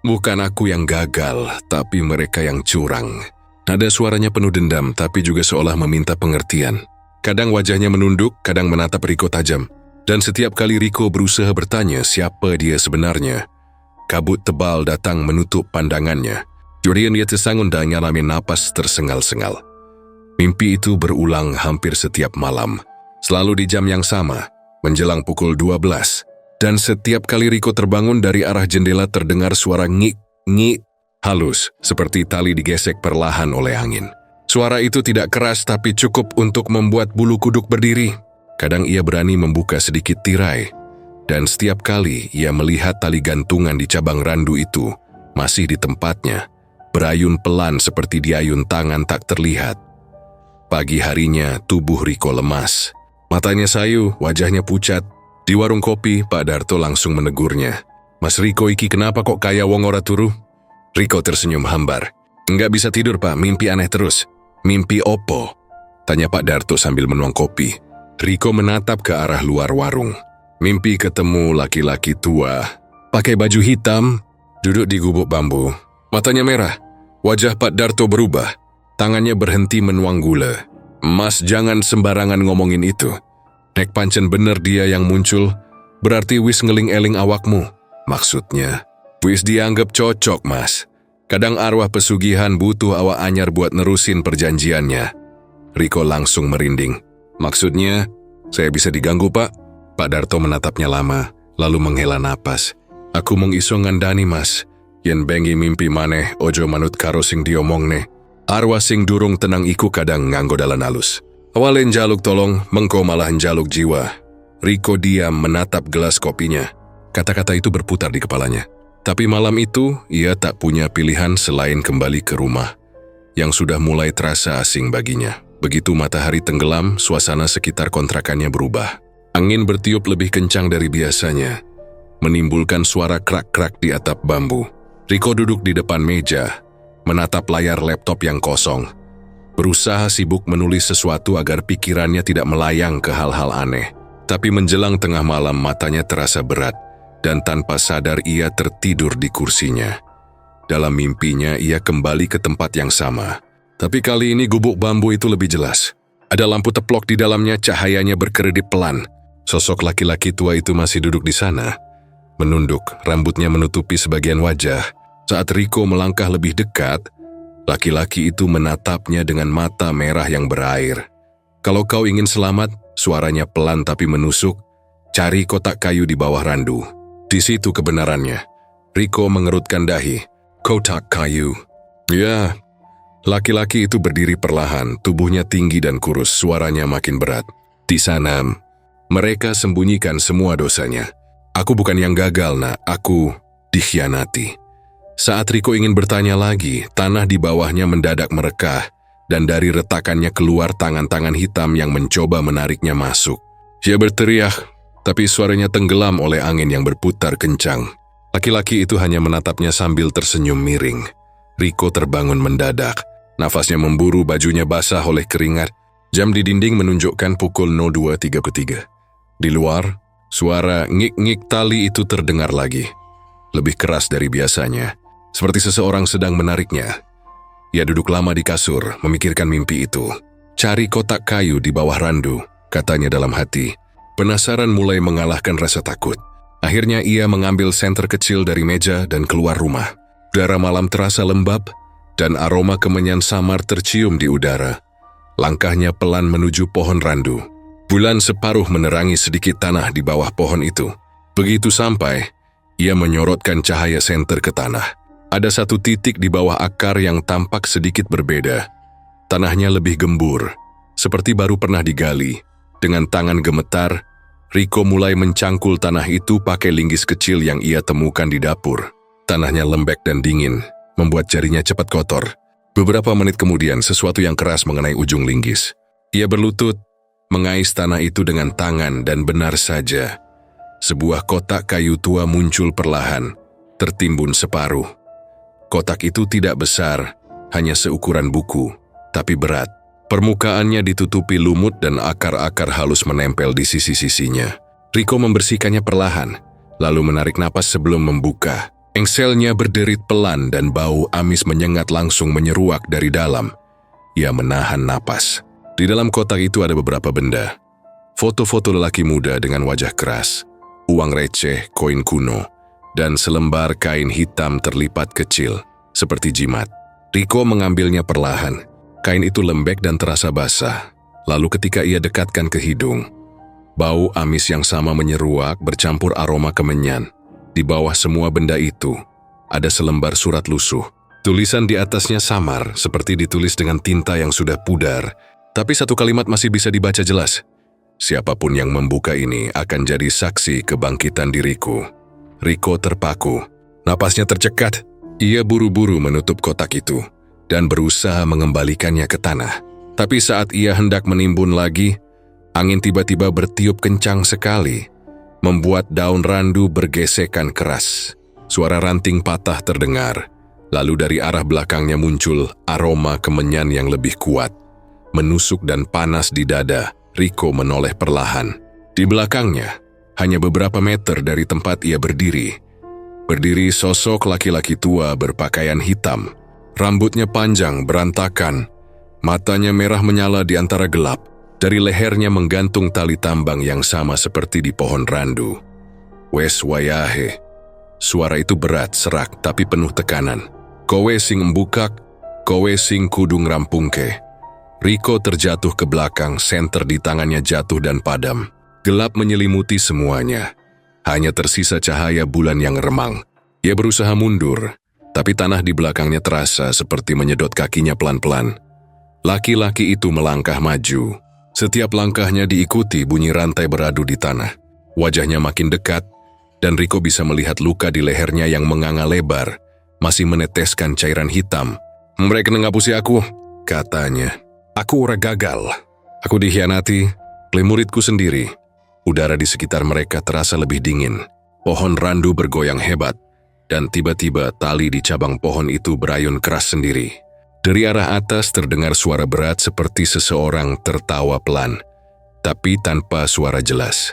Bukan aku yang gagal, tapi mereka yang curang." Nada suaranya penuh dendam, tapi juga seolah meminta pengertian. Kadang wajahnya menunduk, kadang menatap Riko tajam. Dan setiap kali Riko berusaha bertanya siapa dia sebenarnya, kabut tebal datang menutup pandangannya. Kemudian ia tersangun dan mengalami napas tersengal-sengal. Mimpi itu berulang hampir setiap malam, selalu di jam yang sama, menjelang pukul 12. Dan setiap kali Riko terbangun dari arah jendela terdengar suara ngik-ngik, halus, seperti tali digesek perlahan oleh angin. Suara itu tidak keras tapi cukup untuk membuat bulu kuduk berdiri. Kadang ia berani membuka sedikit tirai, dan setiap kali ia melihat tali gantungan di cabang randu itu masih di tempatnya, berayun pelan seperti diayun tangan tak terlihat. Pagi harinya tubuh Riko lemas. Matanya sayu, wajahnya pucat. Di warung kopi, Pak Darto langsung menegurnya. "Mas Riko iki kenapa kok kaya wong ora turu?" Riko tersenyum hambar. "Enggak bisa tidur, Pak, mimpi aneh terus." "Mimpi opo?" tanya Pak Darto sambil menuang kopi. Riko menatap ke arah luar warung. "Mimpi ketemu laki-laki tua, pakai baju hitam, duduk di gubuk bambu." Matanya merah, wajah Pak Darto berubah, tangannya berhenti menuang gula. "Mas, jangan sembarangan ngomongin itu. Nek pancen bener dia yang muncul, berarti wis ngeling-eling awakmu." "Maksudnya?" "Wis dianggap cocok, Mas. Kadang arwah pesugihan butuh awak anyar buat nerusin perjanjiannya." Riko langsung merinding. "Maksudnya, saya bisa diganggu, Pak?" Pak Darto menatapnya lama, lalu menghela napas. "Aku mung iso ngandani, Mas. Yen bengi mimpi maneh ojo manut karo sing diomongne. Arwah sing durung tenang iku kadang nganggo dalan alus. Awalen jaluk tolong, mengko malah njaluk jiwa." Riko diam menatap gelas kopinya. Kata-kata itu berputar di kepalanya. Tapi malam itu, ia tak punya pilihan selain kembali ke rumah, yang sudah mulai terasa asing baginya. Begitu matahari tenggelam, suasana sekitar kontrakannya berubah. Angin bertiup lebih kencang dari biasanya, menimbulkan suara krak-krak di atap bambu. Riko duduk di depan meja, menatap layar laptop yang kosong, berusaha sibuk menulis sesuatu agar pikirannya tidak melayang ke hal-hal aneh. Tapi menjelang tengah malam matanya terasa berat, dan tanpa sadar ia tertidur di kursinya. Dalam mimpinya ia kembali ke tempat yang sama. Tapi kali ini gubuk bambu itu lebih jelas. Ada lampu teplok di dalamnya, cahayanya berkedip pelan. Sosok laki-laki tua itu masih duduk di sana. Menunduk, rambutnya menutupi sebagian wajah. Saat Riko melangkah lebih dekat, laki-laki itu menatapnya dengan mata merah yang berair. "Kalau kau ingin selamat," suaranya pelan tapi menusuk, "cari kotak kayu di bawah randu." Di situ kebenarannya. Riko mengerutkan dahi. "Kotak kayu." Ya, laki-laki itu berdiri perlahan, tubuhnya tinggi dan kurus, suaranya makin berat. "Di sana, mereka sembunyikan semua dosanya. Aku bukan yang gagal, nak. Aku dikhianati." Saat Riko ingin bertanya lagi, tanah di bawahnya mendadak merekah, dan dari retakannya keluar tangan-tangan hitam yang mencoba menariknya masuk. Dia berteriak, tapi suaranya tenggelam oleh angin yang berputar kencang. Laki-laki itu hanya menatapnya sambil tersenyum miring. Riko terbangun mendadak. Nafasnya memburu, bajunya basah oleh keringat. Jam di dinding menunjukkan pukul 02.33. Di luar, suara ngik-ngik tali itu terdengar lagi. Lebih keras dari biasanya, seperti seseorang sedang menariknya. Ia duduk lama di kasur, memikirkan mimpi itu. "Cari kotak kayu di bawah randu," katanya dalam hati. Penasaran mulai mengalahkan rasa takut. Akhirnya ia mengambil senter kecil dari meja dan keluar rumah. Udara malam terasa lembab, dan aroma kemenyan samar tercium di udara. Langkahnya pelan menuju pohon randu. Bulan separuh menerangi sedikit tanah di bawah pohon itu. Begitu sampai, ia menyorotkan cahaya senter ke tanah. Ada satu titik di bawah akar yang tampak sedikit berbeda. Tanahnya lebih gembur, seperti baru pernah digali. Dengan tangan gemetar, Riko mulai mencangkul tanah itu pakai linggis kecil yang ia temukan di dapur. Tanahnya lembek dan dingin, membuat jarinya cepat kotor. Beberapa menit kemudian, sesuatu yang keras mengenai ujung linggis. Ia berlutut, mengais tanah itu dengan tangan, dan benar saja, sebuah kotak kayu tua muncul perlahan, tertimbun separuh. Kotak itu tidak besar, hanya seukuran buku, tapi berat. Permukaannya ditutupi lumut dan akar-akar halus menempel di sisi-sisinya. Riko membersihkannya perlahan, lalu menarik napas sebelum membuka. Engselnya berderit pelan dan bau amis menyengat langsung menyeruak dari dalam. Ia menahan napas. Di dalam kotak itu ada beberapa benda. Foto-foto lelaki muda dengan wajah keras, uang receh, koin kuno, dan selembar kain hitam terlipat kecil, seperti jimat. Riko mengambilnya perlahan. Kain itu lembek dan terasa basah. Lalu ketika ia dekatkan ke hidung, bau amis yang sama menyeruak bercampur aroma kemenyan. Di bawah semua benda itu, ada selembar surat lusuh. Tulisan di atasnya samar, seperti ditulis dengan tinta yang sudah pudar, tapi satu kalimat masih bisa dibaca jelas. Siapapun yang membuka ini akan jadi saksi kebangkitan diriku. Rico terpaku. Napasnya tercekat. Ia buru-buru menutup kotak itu dan berusaha mengembalikannya ke tanah. Tapi saat ia hendak menimbun lagi, angin tiba-tiba bertiup kencang sekali, membuat daun randu bergesekan keras. Suara ranting patah terdengar. Lalu dari arah belakangnya muncul aroma kemenyan yang lebih kuat. Menusuk dan panas di dada, Rico menoleh perlahan. Di belakangnya, hanya beberapa meter dari tempat ia berdiri sosok laki-laki tua berpakaian hitam. Rambutnya panjang, berantakan. Matanya merah menyala di antara gelap. Dari lehernya menggantung tali tambang yang sama seperti di pohon randu. Wes wayahe. Suara itu berat, serak, tapi penuh tekanan. Kowe sing embukak, kowe sing kudu ngrampungke. Rico terjatuh ke belakang, senter di tangannya jatuh dan padam. Gelap menyelimuti semuanya. Hanya tersisa cahaya bulan yang remang. Ia berusaha mundur, tapi tanah di belakangnya terasa seperti menyedot kakinya pelan-pelan. Laki-laki itu melangkah maju. Setiap langkahnya diikuti bunyi rantai beradu di tanah. Wajahnya makin dekat, dan Rico bisa melihat luka di lehernya yang menganga lebar, masih meneteskan cairan hitam. "Mereka ngapusi aku," katanya. "Aku ora gagal. Aku dikhianati oleh muridku sendiri." Udara di sekitar mereka terasa lebih dingin. Pohon randu bergoyang hebat, dan tiba-tiba tali di cabang pohon itu berayun keras sendiri. Dari arah atas terdengar suara berat seperti seseorang tertawa pelan, tapi tanpa suara jelas.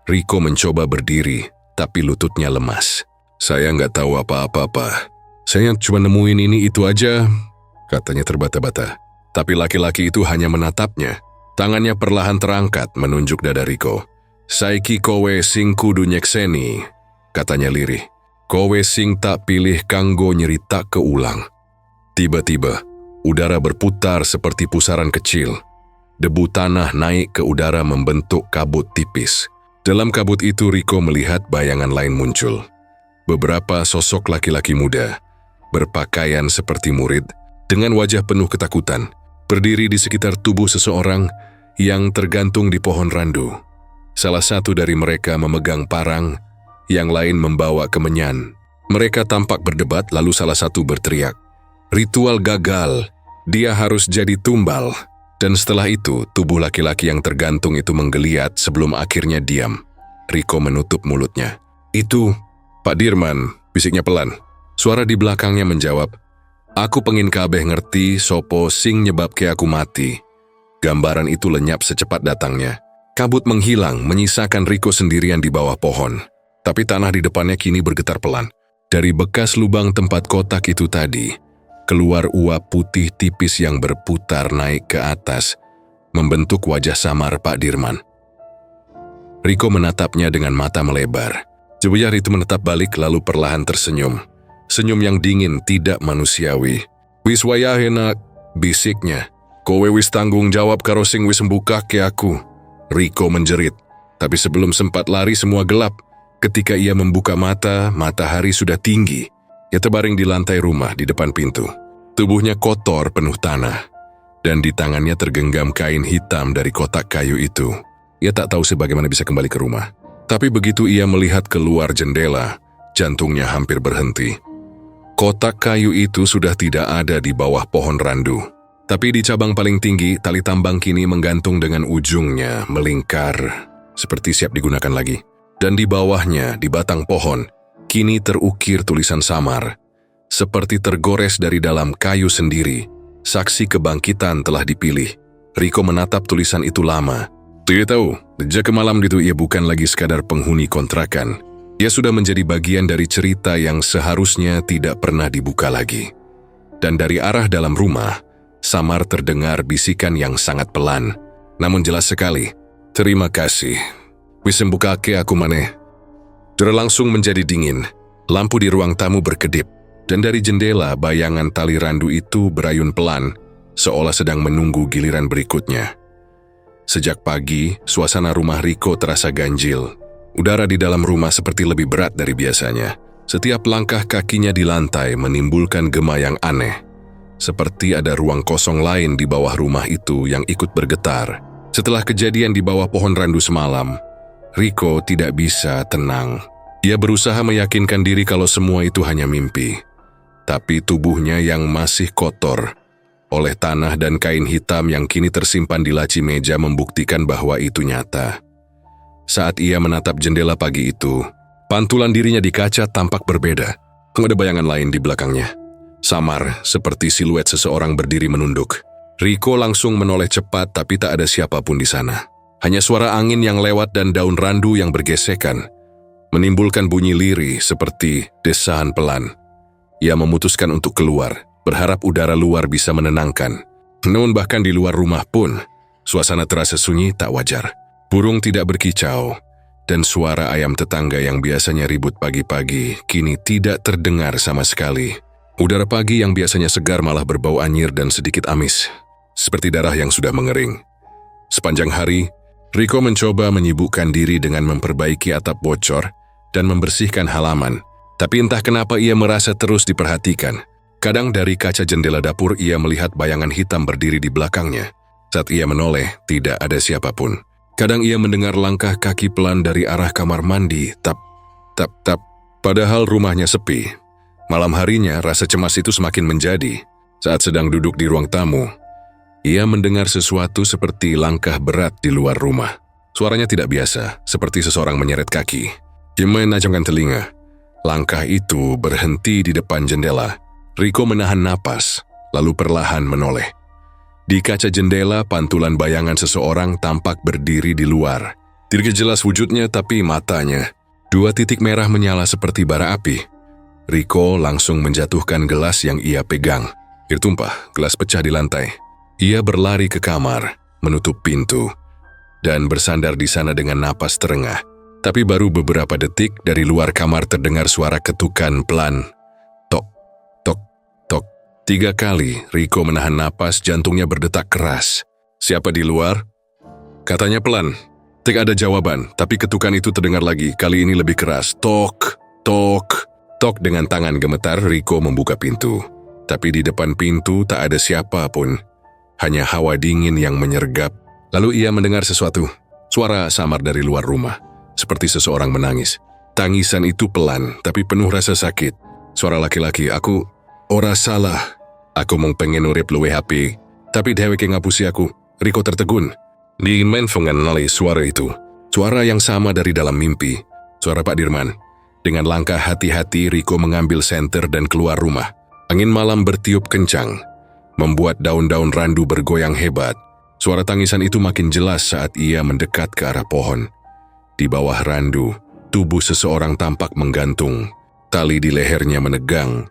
Rico mencoba berdiri, tapi lututnya lemas. "Saya nggak tahu apa-apa. Saya cuma nemuin ini itu aja," katanya terbata-bata. Tapi laki-laki itu hanya menatapnya. Tangannya perlahan terangkat menunjuk dada Rico. "Saiki kowe sing kudu nyekseni," katanya lirih. "Kowe sing tak pilih kanggo nyerita keulang." Tiba-tiba, udara berputar seperti pusaran kecil. Debu tanah naik ke udara membentuk kabut tipis. Dalam kabut itu Rico melihat bayangan lain muncul. Beberapa sosok laki-laki muda, berpakaian seperti murid, dengan wajah penuh ketakutan, berdiri di sekitar tubuh seseorang yang tergantung di pohon randu. Salah satu dari mereka memegang parang, yang lain membawa kemenyan. Mereka tampak berdebat, lalu salah satu berteriak, "Ritual gagal, dia harus jadi tumbal." Dan setelah itu, tubuh laki-laki yang tergantung itu menggeliat sebelum akhirnya diam. Rico menutup mulutnya. "Itu Pak Dirman," bisiknya pelan. Suara di belakangnya menjawab, "Aku pengin kabeh ngerti sopo sing nyebabke aku mati." Gambaran itu lenyap secepat datangnya. Kabut menghilang, menyisakan Rico sendirian di bawah pohon. Tapi tanah di depannya kini bergetar pelan. Dari bekas lubang tempat kotak itu tadi, keluar uap putih tipis yang berputar naik ke atas, membentuk wajah samar Pak Dirman. Rico menatapnya dengan mata melebar. Wajah itu menetap balik lalu perlahan tersenyum. Senyum yang dingin, tidak manusiawi. "Wis wayahe nak," bisiknya. "Kowe wis tanggung jawab karo sing wis mbukake aku." Rico menjerit, tapi sebelum sempat lari semua gelap. Ketika ia membuka mata, matahari sudah tinggi. Ia terbaring di lantai rumah di depan pintu. Tubuhnya kotor penuh tanah, dan di tangannya tergenggam kain hitam dari kotak kayu itu. Ia tak tahu sebagaimana bisa kembali ke rumah. Tapi begitu ia melihat keluar jendela, jantungnya hampir berhenti. Kotak kayu itu sudah tidak ada di bawah pohon randu. Tapi di cabang paling tinggi, tali tambang kini menggantung dengan ujungnya melingkar, seperti siap digunakan lagi. Dan di bawahnya, di batang pohon, kini terukir tulisan samar. Seperti tergores dari dalam kayu sendiri, saksi kebangkitan telah dipilih. Rico menatap tulisan itu lama. Dia tahu, sejak malam itu ia bukan lagi sekadar penghuni kontrakan. Ia sudah menjadi bagian dari cerita yang seharusnya tidak pernah dibuka lagi. Dan dari arah dalam rumah, samar terdengar bisikan yang sangat pelan, namun jelas sekali. "Terima kasih. Wis mbukake aku maneh." Udara langsung menjadi dingin. Lampu di ruang tamu berkedip, dan dari jendela bayangan tali randu itu berayun pelan, seolah sedang menunggu giliran berikutnya. Sejak pagi, suasana rumah Rico terasa ganjil. Udara di dalam rumah seperti lebih berat dari biasanya. Setiap langkah kakinya di lantai menimbulkan gema yang aneh. Seperti ada ruang kosong lain di bawah rumah itu yang ikut bergetar. Setelah kejadian di bawah pohon randu semalam, Rico tidak bisa tenang. Ia berusaha meyakinkan diri kalau semua itu hanya mimpi. Tapi tubuhnya yang masih kotor oleh tanah dan kain hitam yang kini tersimpan di laci meja membuktikan bahwa itu nyata. Saat ia menatap jendela pagi itu, pantulan dirinya di kaca tampak berbeda. Ada bayangan lain di belakangnya. Samar, seperti siluet seseorang berdiri menunduk. Rico langsung menoleh cepat tapi tak ada siapapun di sana. Hanya suara angin yang lewat dan daun randu yang bergesekan, menimbulkan bunyi lirih seperti desahan pelan. Ia memutuskan untuk keluar, berharap udara luar bisa menenangkan. Namun bahkan di luar rumah pun, suasana terasa sunyi tak wajar. Burung tidak berkicau, dan suara ayam tetangga yang biasanya ribut pagi-pagi kini tidak terdengar sama sekali. Udara pagi yang biasanya segar malah berbau anyir dan sedikit amis, seperti darah yang sudah mengering. Sepanjang hari, Rico mencoba menyibukkan diri dengan memperbaiki atap bocor dan membersihkan halaman. Tapi entah kenapa ia merasa terus diperhatikan. Kadang dari kaca jendela dapur ia melihat bayangan hitam berdiri di belakangnya. Saat ia menoleh, tidak ada siapapun. Kadang ia mendengar langkah kaki pelan dari arah kamar mandi, tap, tap, tap. Padahal rumahnya sepi. Malam harinya rasa cemas itu semakin menjadi. Saat sedang duduk di ruang tamu, ia mendengar sesuatu seperti langkah berat di luar rumah. Suaranya tidak biasa, seperti seseorang menyeret kaki. Ia menajamkan telinga. Langkah itu berhenti di depan jendela. Rico menahan napas, lalu perlahan menoleh. Di kaca jendela, pantulan bayangan seseorang tampak berdiri di luar. Tidak jelas wujudnya, tapi matanya. 2 titik merah menyala seperti bara api. Rico langsung menjatuhkan gelas yang ia pegang. Tumpah, gelas pecah di lantai. Ia berlari ke kamar, menutup pintu, dan bersandar di sana dengan napas terengah. Tapi baru beberapa detik dari luar kamar terdengar suara ketukan pelan. Tok, tok, tok. 3 kali Rico menahan napas, jantungnya berdetak keras. Siapa di luar? Katanya pelan. Tidak ada jawaban, tapi ketukan itu terdengar lagi, kali ini lebih keras. Tok, tok, tok. Dengan tangan gemetar, Rico membuka pintu. Tapi di depan pintu tak ada siapapun. Hanya hawa dingin yang menyergap. Lalu ia mendengar sesuatu. Suara samar dari luar rumah. Seperti seseorang menangis. Tangisan itu pelan, tapi penuh rasa sakit. Suara laki-laki, aku ora salah. Aku mau pengen urip luwe happy, tapi dheweke ngapusi aku. Rico tertegun. Dimen mengenali suara itu. Suara yang sama dari dalam mimpi. Suara Pak Dirman. Dengan langkah hati-hati, Rico mengambil senter dan keluar rumah. Angin malam bertiup kencang, membuat daun-daun randu bergoyang hebat. Suara tangisan itu makin jelas saat ia mendekat ke arah pohon. Di bawah randu, tubuh seseorang tampak menggantung. Tali di lehernya menegang,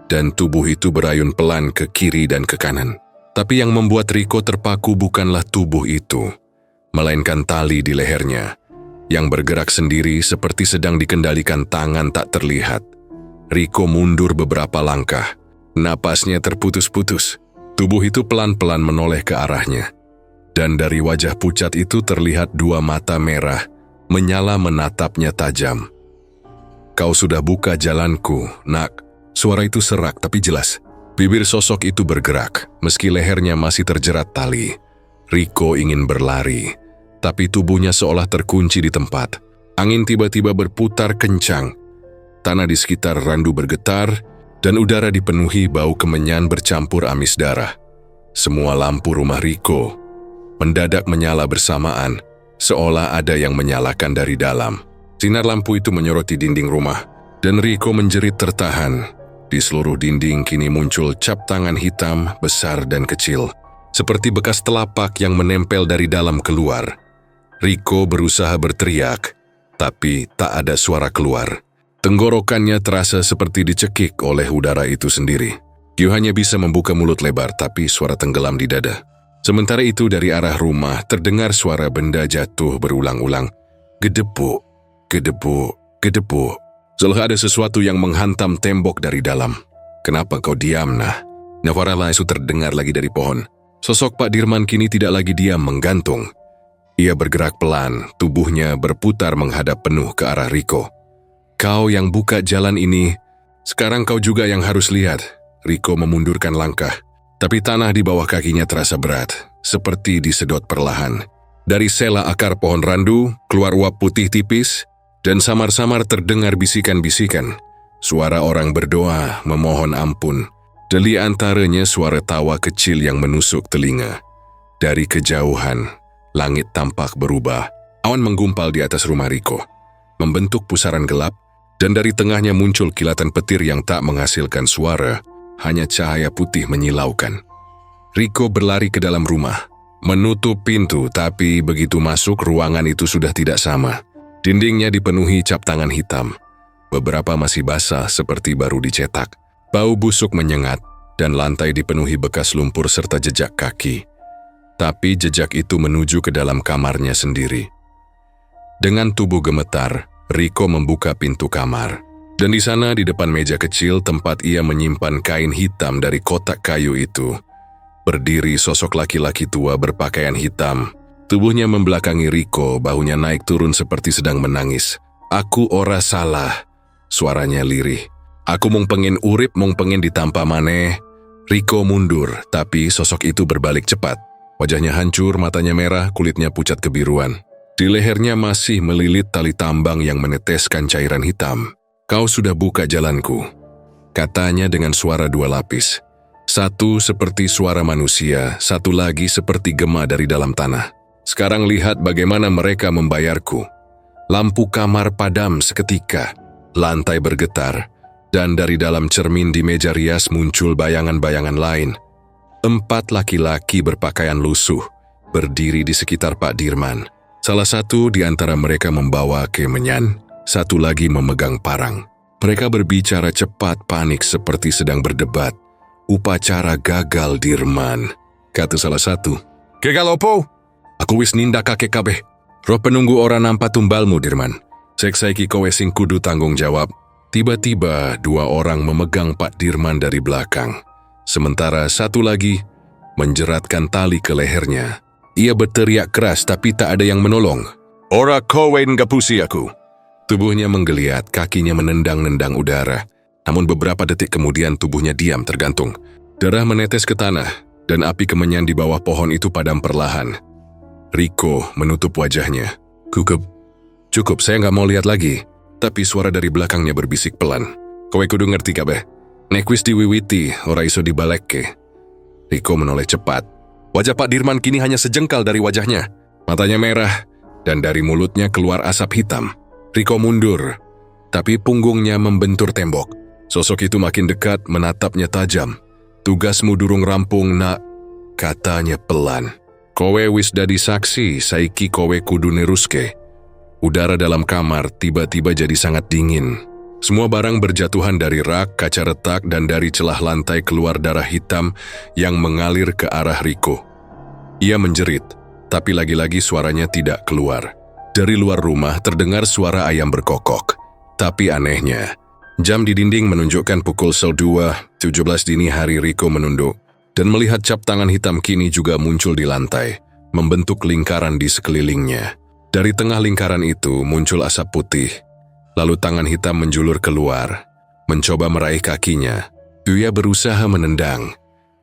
dan tubuh itu berayun pelan ke kiri dan ke kanan. Tapi yang membuat Rico terpaku bukanlah tubuh itu, melainkan tali di lehernya, yang bergerak sendiri seperti sedang dikendalikan tangan tak terlihat. Rico mundur beberapa langkah. Napasnya terputus-putus. Tubuh itu pelan-pelan menoleh ke arahnya. Dan dari wajah pucat itu terlihat 2 mata merah menyala menatapnya tajam. Kau sudah buka jalanku, nak. Suara itu serak tapi jelas. Bibir sosok itu bergerak, meski lehernya masih terjerat tali. Rico ingin berlari, tapi tubuhnya seolah terkunci di tempat. Angin tiba-tiba berputar kencang. Tanah di sekitar randu bergetar, dan udara dipenuhi bau kemenyan bercampur amis darah. Semua lampu rumah Rico mendadak menyala bersamaan, seolah ada yang menyalakan dari dalam. Sinar lampu itu menyoroti dinding rumah, dan Rico menjerit tertahan. Di seluruh dinding kini muncul cap tangan hitam, besar dan kecil, seperti bekas telapak yang menempel dari dalam keluar. Rico berusaha berteriak, tapi tak ada suara keluar. Tenggorokannya terasa seperti dicekik oleh udara itu sendiri. Dia hanya bisa membuka mulut lebar, tapi suara tenggelam di dada. Sementara itu dari arah rumah terdengar suara benda jatuh berulang-ulang. Gedebuk, gedebuk, gedebuk. Seolah ada sesuatu yang menghantam tembok dari dalam. Kenapa kau diam, nah? Nafara Laisu terdengar lagi dari pohon. Sosok Pak Dirman kini tidak lagi diam menggantung. Ia bergerak pelan, tubuhnya berputar menghadap penuh ke arah Rico. Kau yang buka jalan ini, sekarang kau juga yang harus lihat. Rico memundurkan langkah, tapi tanah di bawah kakinya terasa berat, seperti disedot perlahan. Dari sela akar pohon randu, keluar uap putih tipis, dan samar-samar terdengar bisikan-bisikan. Suara orang berdoa, memohon ampun. Dan di antaranya suara tawa kecil yang menusuk telinga. Dari kejauhan, langit tampak berubah. Awan menggumpal di atas rumah Rico, membentuk pusaran gelap, dan dari tengahnya muncul kilatan petir yang tak menghasilkan suara, hanya cahaya putih menyilaukan. Rico berlari ke dalam rumah, menutup pintu, tapi begitu masuk ruangan itu sudah tidak sama. Dindingnya dipenuhi cap tangan hitam. Beberapa masih basah seperti baru dicetak. Bau busuk menyengat, dan lantai dipenuhi bekas lumpur serta jejak kaki. Tapi jejak itu menuju ke dalam kamarnya sendiri. Dengan tubuh gemetar, Rico membuka pintu kamar. Dan di sana di depan meja kecil tempat ia menyimpan kain hitam dari kotak kayu itu, berdiri sosok laki-laki tua berpakaian hitam. Tubuhnya membelakangi Rico, bahunya naik turun seperti sedang menangis. "Aku ora salah," suaranya lirih. "Aku mung pengen urip, mung pengen ditampa maneh." Rico mundur, tapi sosok itu berbalik cepat. Wajahnya hancur, matanya merah, kulitnya pucat kebiruan. Di lehernya masih melilit tali tambang yang meneteskan cairan hitam. "Kau sudah buka jalanku," katanya dengan suara dua lapis. Satu seperti suara manusia, satu lagi seperti gema dari dalam tanah. "Sekarang lihat bagaimana mereka membayarku." Lampu kamar padam seketika, lantai bergetar, dan dari dalam cermin di meja rias muncul bayangan-bayangan lain. 4 laki-laki berpakaian lusuh, berdiri di sekitar Pak Dirman. Salah satu di antara mereka membawa kemenyan, satu lagi memegang parang. Mereka berbicara cepat, panik seperti sedang berdebat. "Upacara gagal, Dirman," kata salah satu. "Gagal opo? Aku wis nindak kakek kabeh. Roh penunggu ora nampak tumbalmu, Dirman. Sek saiki kowe sing kudu tanggung jawab." Tiba-tiba 2 orang memegang Pak Dirman dari belakang. Sementara satu lagi menjeratkan tali ke lehernya. Ia berteriak keras tapi tak ada yang menolong. "Ora kowe ngapusi aku." Tubuhnya menggeliat, kakinya menendang-nendang udara. Namun beberapa detik kemudian tubuhnya diam tergantung. Darah menetes ke tanah, dan api kemenyan di bawah pohon itu padam perlahan. Rico menutup wajahnya. Cukup, saya nggak mau lihat lagi." Tapi suara dari belakangnya berbisik pelan. "Kowe kudu ngerti kabeh. Nek wis diwiwiti, ora iso dibalekke." Rico menoleh cepat. Wajah Pak Dirman kini hanya sejengkal dari wajahnya. Matanya merah, dan dari mulutnya keluar asap hitam. Rico mundur, tapi punggungnya membentur tembok. Sosok itu makin dekat, menatapnya tajam. "Tugasmu durung rampung, nak," katanya pelan. "Kowe wis dadi saksi, saiki kowe kudu neruske." Udara dalam kamar tiba-tiba jadi sangat dingin. Semua barang berjatuhan dari rak, kaca retak, dan dari celah lantai keluar darah hitam yang mengalir ke arah Rico. Ia menjerit, tapi lagi-lagi suaranya tidak keluar. Dari luar rumah terdengar suara ayam berkokok. Tapi anehnya, jam di dinding menunjukkan pukul 2:17 dini hari. Rico menunduk dan melihat cap tangan hitam kini juga muncul di lantai, membentuk lingkaran di sekelilingnya. Dari tengah lingkaran itu muncul asap putih, lalu tangan hitam menjulur keluar, mencoba meraih kakinya. Dia berusaha menendang,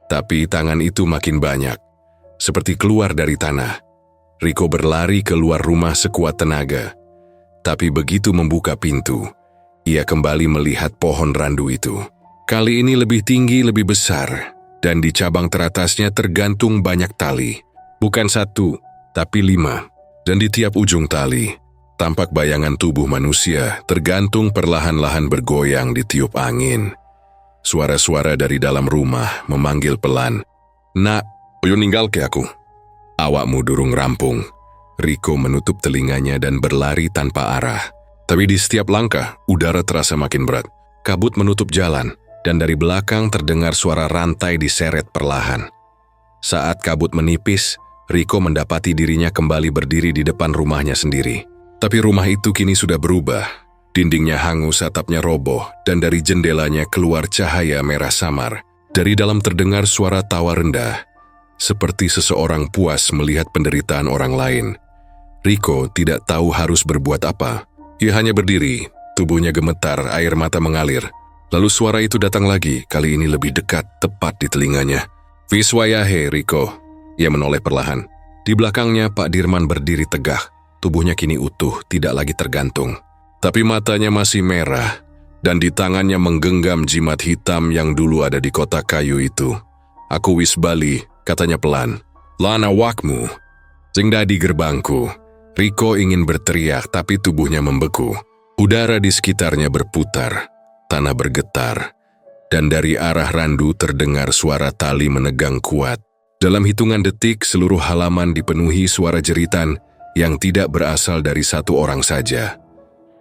tapi tangan itu makin banyak, seperti keluar dari tanah. Rico berlari keluar rumah sekuat tenaga, tapi begitu membuka pintu, ia kembali melihat pohon randu itu. Kali ini lebih tinggi, lebih besar, dan di cabang teratasnya tergantung banyak tali. Bukan 1, tapi 5. Dan di tiap ujung tali, tampak bayangan tubuh manusia tergantung perlahan-lahan bergoyang ditiup angin. Suara-suara dari dalam rumah memanggil pelan, "Nak, uyo ninggal ke aku." "Awakmu durung rampung." Rico menutup telinganya dan berlari tanpa arah. Tapi di setiap langkah, udara terasa makin berat. Kabut menutup jalan, dan dari belakang terdengar suara rantai diseret perlahan. Saat kabut menipis, Rico mendapati dirinya kembali berdiri di depan rumahnya sendiri. Tapi rumah itu kini sudah berubah. Dindingnya hangus, atapnya roboh, dan dari jendelanya keluar cahaya merah samar. Dari dalam terdengar suara tawa rendah, seperti seseorang puas melihat penderitaan orang lain. Rico tidak tahu harus berbuat apa. Ia hanya berdiri, Tubuhnya gemetar, air mata mengalir. Lalu suara itu datang lagi, kali ini lebih dekat, tepat di telinganya. "Viswayahe, Riko." Ia menoleh perlahan. Di belakangnya Pak Dirman berdiri tegah. Tubuhnya kini utuh, tidak lagi tergantung. Tapi matanya masih merah, dan di tangannya menggenggam jimat hitam yang dulu ada di kotak kayu itu. "Aku Wisbali," katanya pelan. "Lana wakmu." Singda di gerbangku. Riko ingin berteriak, tapi tubuhnya membeku. Udara di sekitarnya berputar, tanah bergetar, dan dari arah randu terdengar suara tali menegang kuat. Dalam hitungan detik, seluruh halaman dipenuhi suara jeritan yang tidak berasal dari satu orang saja.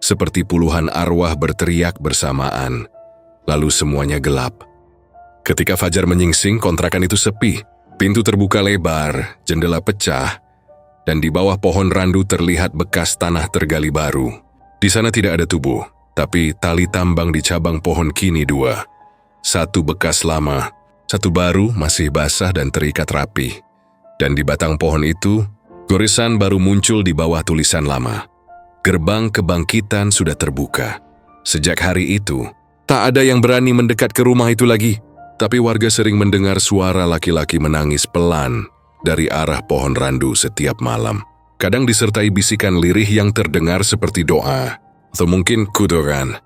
Seperti puluhan arwah berteriak bersamaan, lalu semuanya gelap. Ketika fajar menyingsing, kontrakan itu sepi. Pintu terbuka lebar, jendela pecah, dan di bawah pohon randu terlihat bekas tanah tergali baru. Di sana tidak ada tubuh, tapi tali tambang di cabang pohon kini dua. Satu bekas lama, satu baru masih basah dan terikat rapi. Dan di batang pohon itu, goresan baru muncul di bawah tulisan lama. Gerbang kebangkitan sudah terbuka. Sejak hari itu, tak ada yang berani mendekat ke rumah itu lagi. Tapi warga sering mendengar suara laki-laki menangis pelan dari arah pohon randu setiap malam. Kadang disertai bisikan lirih yang terdengar seperti doa, atau mungkin kudokan.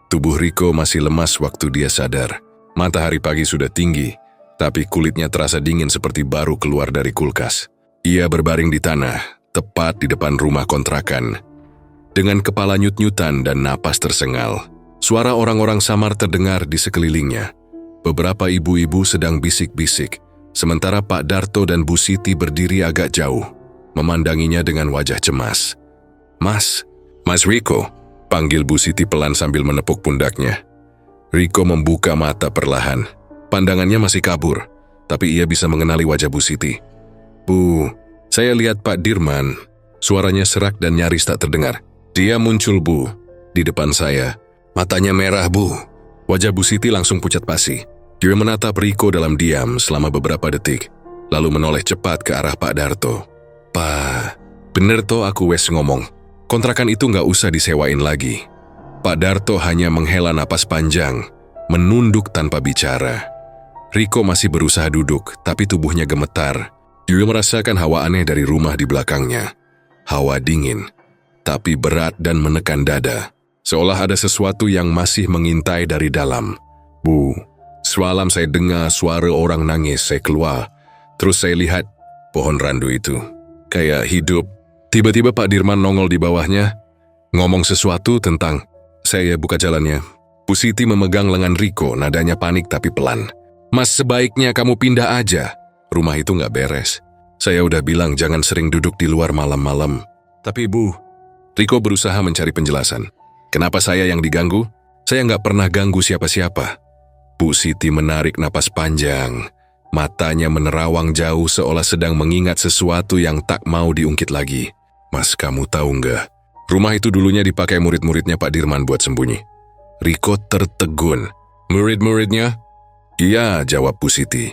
Tubuh Riko masih lemas waktu dia sadar. Matahari pagi sudah tinggi, tapi kulitnya terasa dingin seperti baru keluar dari kulkas. Ia berbaring di tanah, tepat di depan rumah kontrakan. Dengan kepala nyut-nyutan dan napas tersengal, suara orang-orang samar terdengar di sekelilingnya. Beberapa ibu-ibu sedang bisik-bisik, sementara Pak Darto dan Bu Siti berdiri agak jauh, memandanginya dengan wajah cemas. Mas Riko," panggil Bu Siti pelan sambil menepuk pundaknya. Riko membuka mata perlahan. Pandangannya masih kabur, tapi ia bisa mengenali wajah Bu Siti. "Bu, saya lihat Pak Dirman." Suaranya serak dan nyaris tak terdengar. "Dia muncul, Bu, di depan saya. Matanya merah, Bu." Wajah Bu Siti langsung pucat pasi. Dia menatap Riko dalam diam selama beberapa detik, lalu menoleh cepat ke arah Pak Darto. "Pak, bener toh aku wes ngomong. Kontrakan itu nggak usah disewain lagi." Pak Darto hanya menghela napas panjang, menunduk tanpa bicara. Riko masih berusaha duduk, tapi tubuhnya gemetar. Dia merasakan hawa aneh dari rumah di belakangnya. Hawa dingin, tapi berat dan menekan dada. Seolah ada sesuatu yang masih mengintai dari dalam. "Bu, semalam saya dengar suara orang nangis, saya keluar. Terus saya lihat pohon randu itu. Kayak hidup. Tiba-tiba Pak Dirman nongol di bawahnya, ngomong sesuatu tentang..." Saya buka jalannya. Bu Siti memegang lengan Riko, nadanya panik tapi pelan. "Mas, sebaiknya kamu pindah aja. Rumah itu nggak beres. Saya udah bilang jangan sering duduk di luar malam-malam." "Tapi Bu..." Riko berusaha mencari penjelasan. "Kenapa saya yang diganggu? Saya nggak pernah ganggu siapa-siapa." Bu Siti menarik napas panjang. Matanya menerawang jauh seolah sedang mengingat sesuatu yang tak mau diungkit lagi. "Mas, kamu tahu nggak? Rumah itu dulunya dipakai murid-muridnya Pak Dirman buat sembunyi." Riko tertegun. "Murid-muridnya?" "Iya," jawab Bu Siti.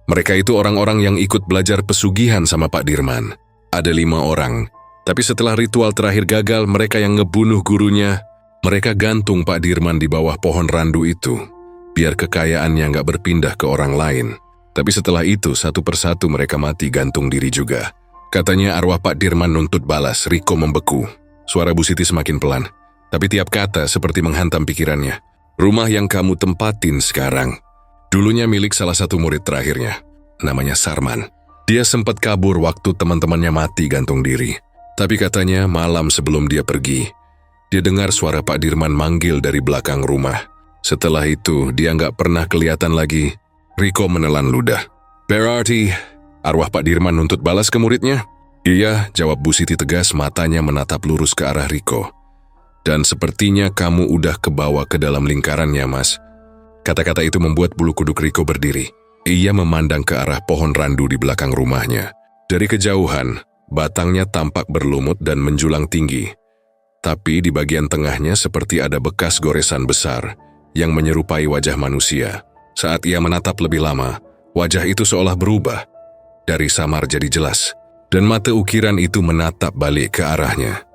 "Mereka itu orang-orang yang ikut belajar pesugihan sama Pak Dirman. Ada 5 orang. Tapi setelah ritual terakhir gagal, mereka yang ngebunuh gurunya. Mereka gantung Pak Dirman di bawah pohon randu itu, biar kekayaannya nggak berpindah ke orang lain. Tapi setelah itu, satu persatu mereka mati gantung diri juga." Katanya arwah Pak Dirman nuntut balas. Riko membeku. Suara Bu Siti semakin pelan, tapi tiap kata seperti menghantam pikirannya. "Rumah yang kamu tempatin sekarang, dulunya milik salah satu murid terakhirnya. Namanya Sarman. Dia sempat kabur waktu teman-temannya mati gantung diri. Tapi katanya malam sebelum dia pergi, dia dengar suara Pak Dirman manggil dari belakang rumah. Setelah itu, dia nggak pernah kelihatan lagi." Riko menelan ludah. "Berarti arwah Pak Dirman nuntut balas ke muridnya?" "Iya," jawab Bu Siti tegas, matanya menatap lurus ke arah Riko. "Dan sepertinya kamu udah kebawa ke dalam lingkarannya, Mas." Kata-kata itu membuat bulu kuduk Riko berdiri. Ia memandang ke arah pohon randu di belakang rumahnya. Dari kejauhan, batangnya tampak berlumut dan menjulang tinggi. Tapi di bagian tengahnya seperti ada bekas goresan besar yang menyerupai wajah manusia. Saat ia menatap lebih lama, wajah itu seolah berubah. Dari samar jadi jelas. Dan mata ukiran itu menatap balik ke arahnya.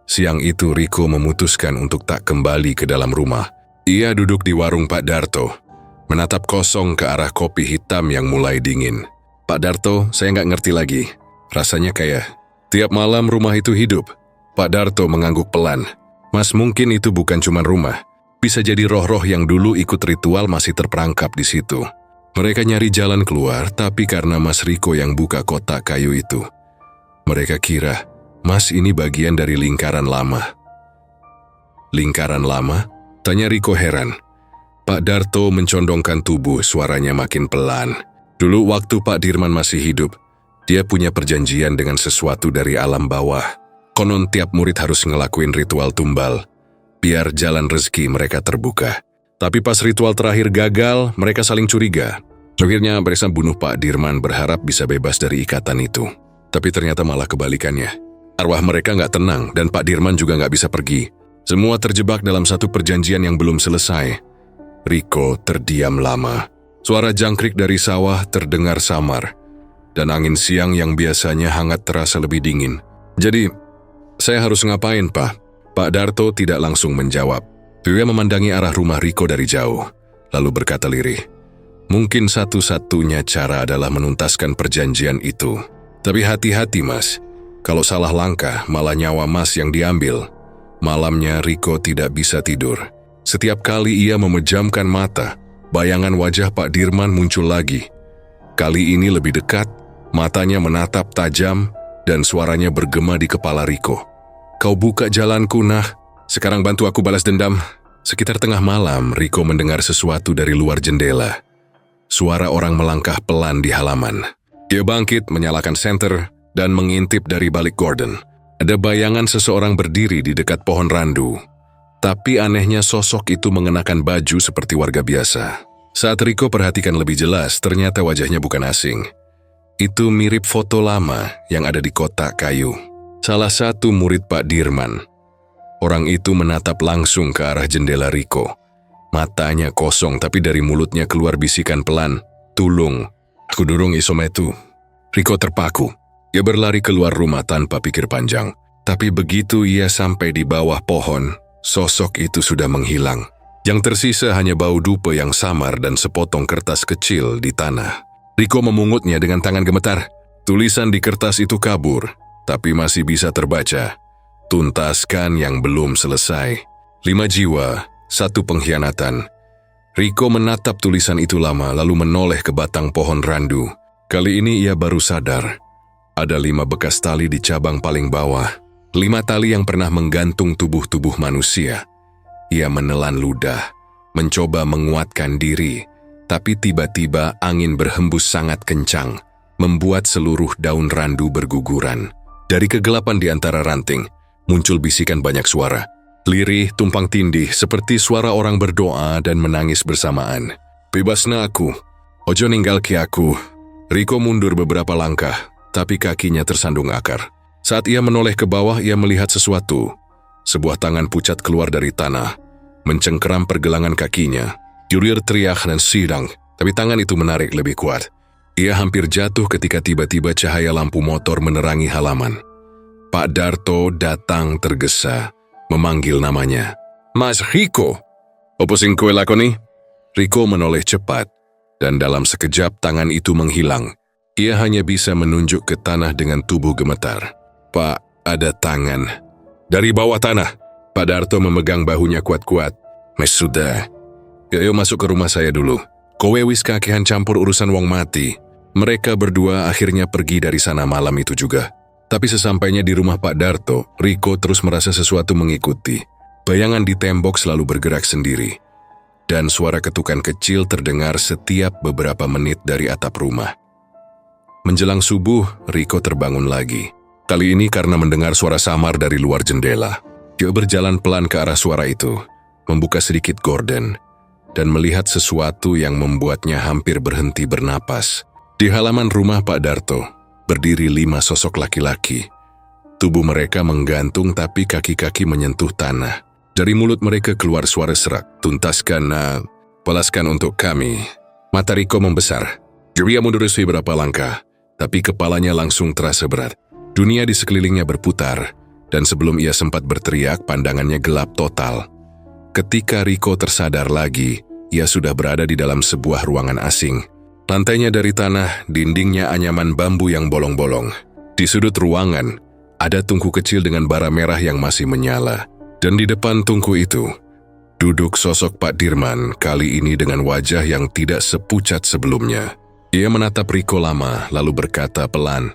Siang itu Riko memutuskan untuk tak kembali ke dalam rumah. Ia duduk di warung Pak Darto, menatap kosong ke arah kopi hitam yang mulai dingin. Pak Darto, saya nggak ngerti lagi. Rasanya kayak tiap malam rumah itu hidup. Pak Darto mengangguk pelan. Mas, mungkin itu bukan cuma rumah. Bisa jadi roh-roh yang dulu ikut ritual masih terperangkap di situ. Mereka nyari jalan keluar, tapi karena Mas Riko yang buka kotak kayu itu, mereka kira Mas ini bagian dari lingkaran lama. Lingkaran lama? Tanya Riko heran. Pak Darto mencondongkan tubuh, suaranya makin pelan. Dulu waktu Pak Dirman masih hidup, dia punya perjanjian dengan sesuatu dari alam bawah. Konon tiap murid harus ngelakuin ritual tumbal, biar jalan rezeki mereka terbuka. Tapi pas ritual terakhir gagal, mereka saling curiga. Akhirnya mereka bunuh Pak Dirman berharap bisa bebas dari ikatan itu. Tapi ternyata malah kebalikannya. Arwah mereka nggak tenang dan Pak Dirman juga nggak bisa pergi. Semua terjebak dalam satu perjanjian yang belum selesai. Riko terdiam lama. Suara jangkrik dari sawah terdengar samar. Dan angin siang yang biasanya hangat terasa lebih dingin. Jadi, saya harus ngapain, Pak? Pak Darto tidak langsung menjawab. Dia memandangi arah rumah Riko dari jauh, lalu berkata lirih, mungkin satu-satunya cara adalah menuntaskan perjanjian itu. Tapi hati-hati, Mas. Kalau salah langkah, malah nyawa Mas yang diambil. Malamnya Riko tidak bisa tidur. Setiap kali ia memejamkan mata, bayangan wajah Pak Dirman muncul lagi. Kali ini lebih dekat, matanya menatap tajam, dan suaranya bergema di kepala Riko. Kau buka jalanku, nah. Sekarang bantu aku balas dendam. Sekitar tengah malam, Riko mendengar sesuatu dari luar jendela. Suara orang melangkah pelan di halaman. Dia bangkit, menyalakan senter, dan mengintip dari balik gorden. Ada bayangan seseorang berdiri di dekat pohon randu. Tapi anehnya sosok itu mengenakan baju seperti warga biasa. Saat Riko perhatikan lebih jelas, ternyata wajahnya bukan asing. Itu mirip foto lama yang ada di kotak kayu. Salah satu murid Pak Dirman. Orang itu menatap langsung ke arah jendela Riko. Matanya kosong tapi dari mulutnya keluar bisikan pelan. Tulung, aku durung iso metu. Riko terpaku. Ia berlari keluar rumah tanpa pikir panjang. Tapi begitu ia sampai di bawah pohon, sosok itu sudah menghilang. Yang tersisa hanya bau dupe yang samar dan sepotong kertas kecil di tanah. Riko memungutnya dengan tangan gemetar. Tulisan di kertas itu kabur, tapi masih bisa terbaca. Tuntaskan yang belum selesai. 5 jiwa, 1 pengkhianatan. Riko menatap tulisan itu lama lalu menoleh ke batang pohon randu. Kali ini ia baru sadar. Ada 5 bekas tali di cabang paling bawah. 5 tali yang pernah menggantung tubuh-tubuh manusia. Ia menelan ludah, mencoba menguatkan diri. Tapi tiba-tiba angin berhembus sangat kencang, membuat seluruh daun randu berguguran. Dari kegelapan di antara ranting, muncul bisikan banyak suara. Lirih, tumpang tindih, seperti suara orang berdoa dan menangis bersamaan. Bebasna aku, ojo ninggalki aku. Riko mundur beberapa langkah, tapi kakinya tersandung akar. Saat ia menoleh ke bawah, ia melihat sesuatu. Sebuah tangan pucat keluar dari tanah, mencengkeram pergelangan kakinya. Yurir teriak dan sidang, tapi tangan itu menarik lebih kuat. Ia hampir jatuh ketika tiba-tiba cahaya lampu motor menerangi halaman. Pak Darto datang tergesa, memanggil namanya. Mas Riko, opo sing kowe lakoni? Riko menoleh cepat, dan dalam sekejap tangan itu menghilang. Ia hanya bisa menunjuk ke tanah dengan tubuh gemetar. Pak, ada tangan. Dari bawah tanah, Pak Darto memegang bahunya kuat-kuat. Mes sudah. Yuk masuk ke rumah saya dulu. Kowe wis kakehan campur urusan wong mati. Mereka berdua akhirnya pergi dari sana malam itu juga. Tapi sesampainya di rumah Pak Darto, Riko terus merasa sesuatu mengikuti. Bayangan di tembok selalu bergerak sendiri. Dan suara ketukan kecil terdengar setiap beberapa menit dari atap rumah. Menjelang subuh, Riko terbangun lagi. Kali ini karena mendengar suara samar dari luar jendela. Dia berjalan pelan ke arah suara itu, membuka sedikit gorden, dan melihat sesuatu yang membuatnya hampir berhenti bernapas. Di halaman rumah Pak Darto, berdiri 5 sosok laki-laki. Tubuh mereka menggantung tapi kaki-kaki menyentuh tanah. Dari mulut mereka keluar suara serak. Tuntaskan, balaskan untuk kami. Mata Riko membesar. Dia mundur beberapa langkah, tapi kepalanya langsung terasa berat. Dunia di sekelilingnya berputar, dan sebelum ia sempat berteriak, pandangannya gelap total. Ketika Riko tersadar lagi, ia sudah berada di dalam sebuah ruangan asing. Lantainya dari tanah, dindingnya anyaman bambu yang bolong-bolong. Di sudut ruangan, ada tungku kecil dengan bara merah yang masih menyala. Dan di depan tungku itu, duduk sosok Pak Dirman, kali ini dengan wajah yang tidak sepucat sebelumnya. Ia menatap Riko lama, lalu berkata pelan,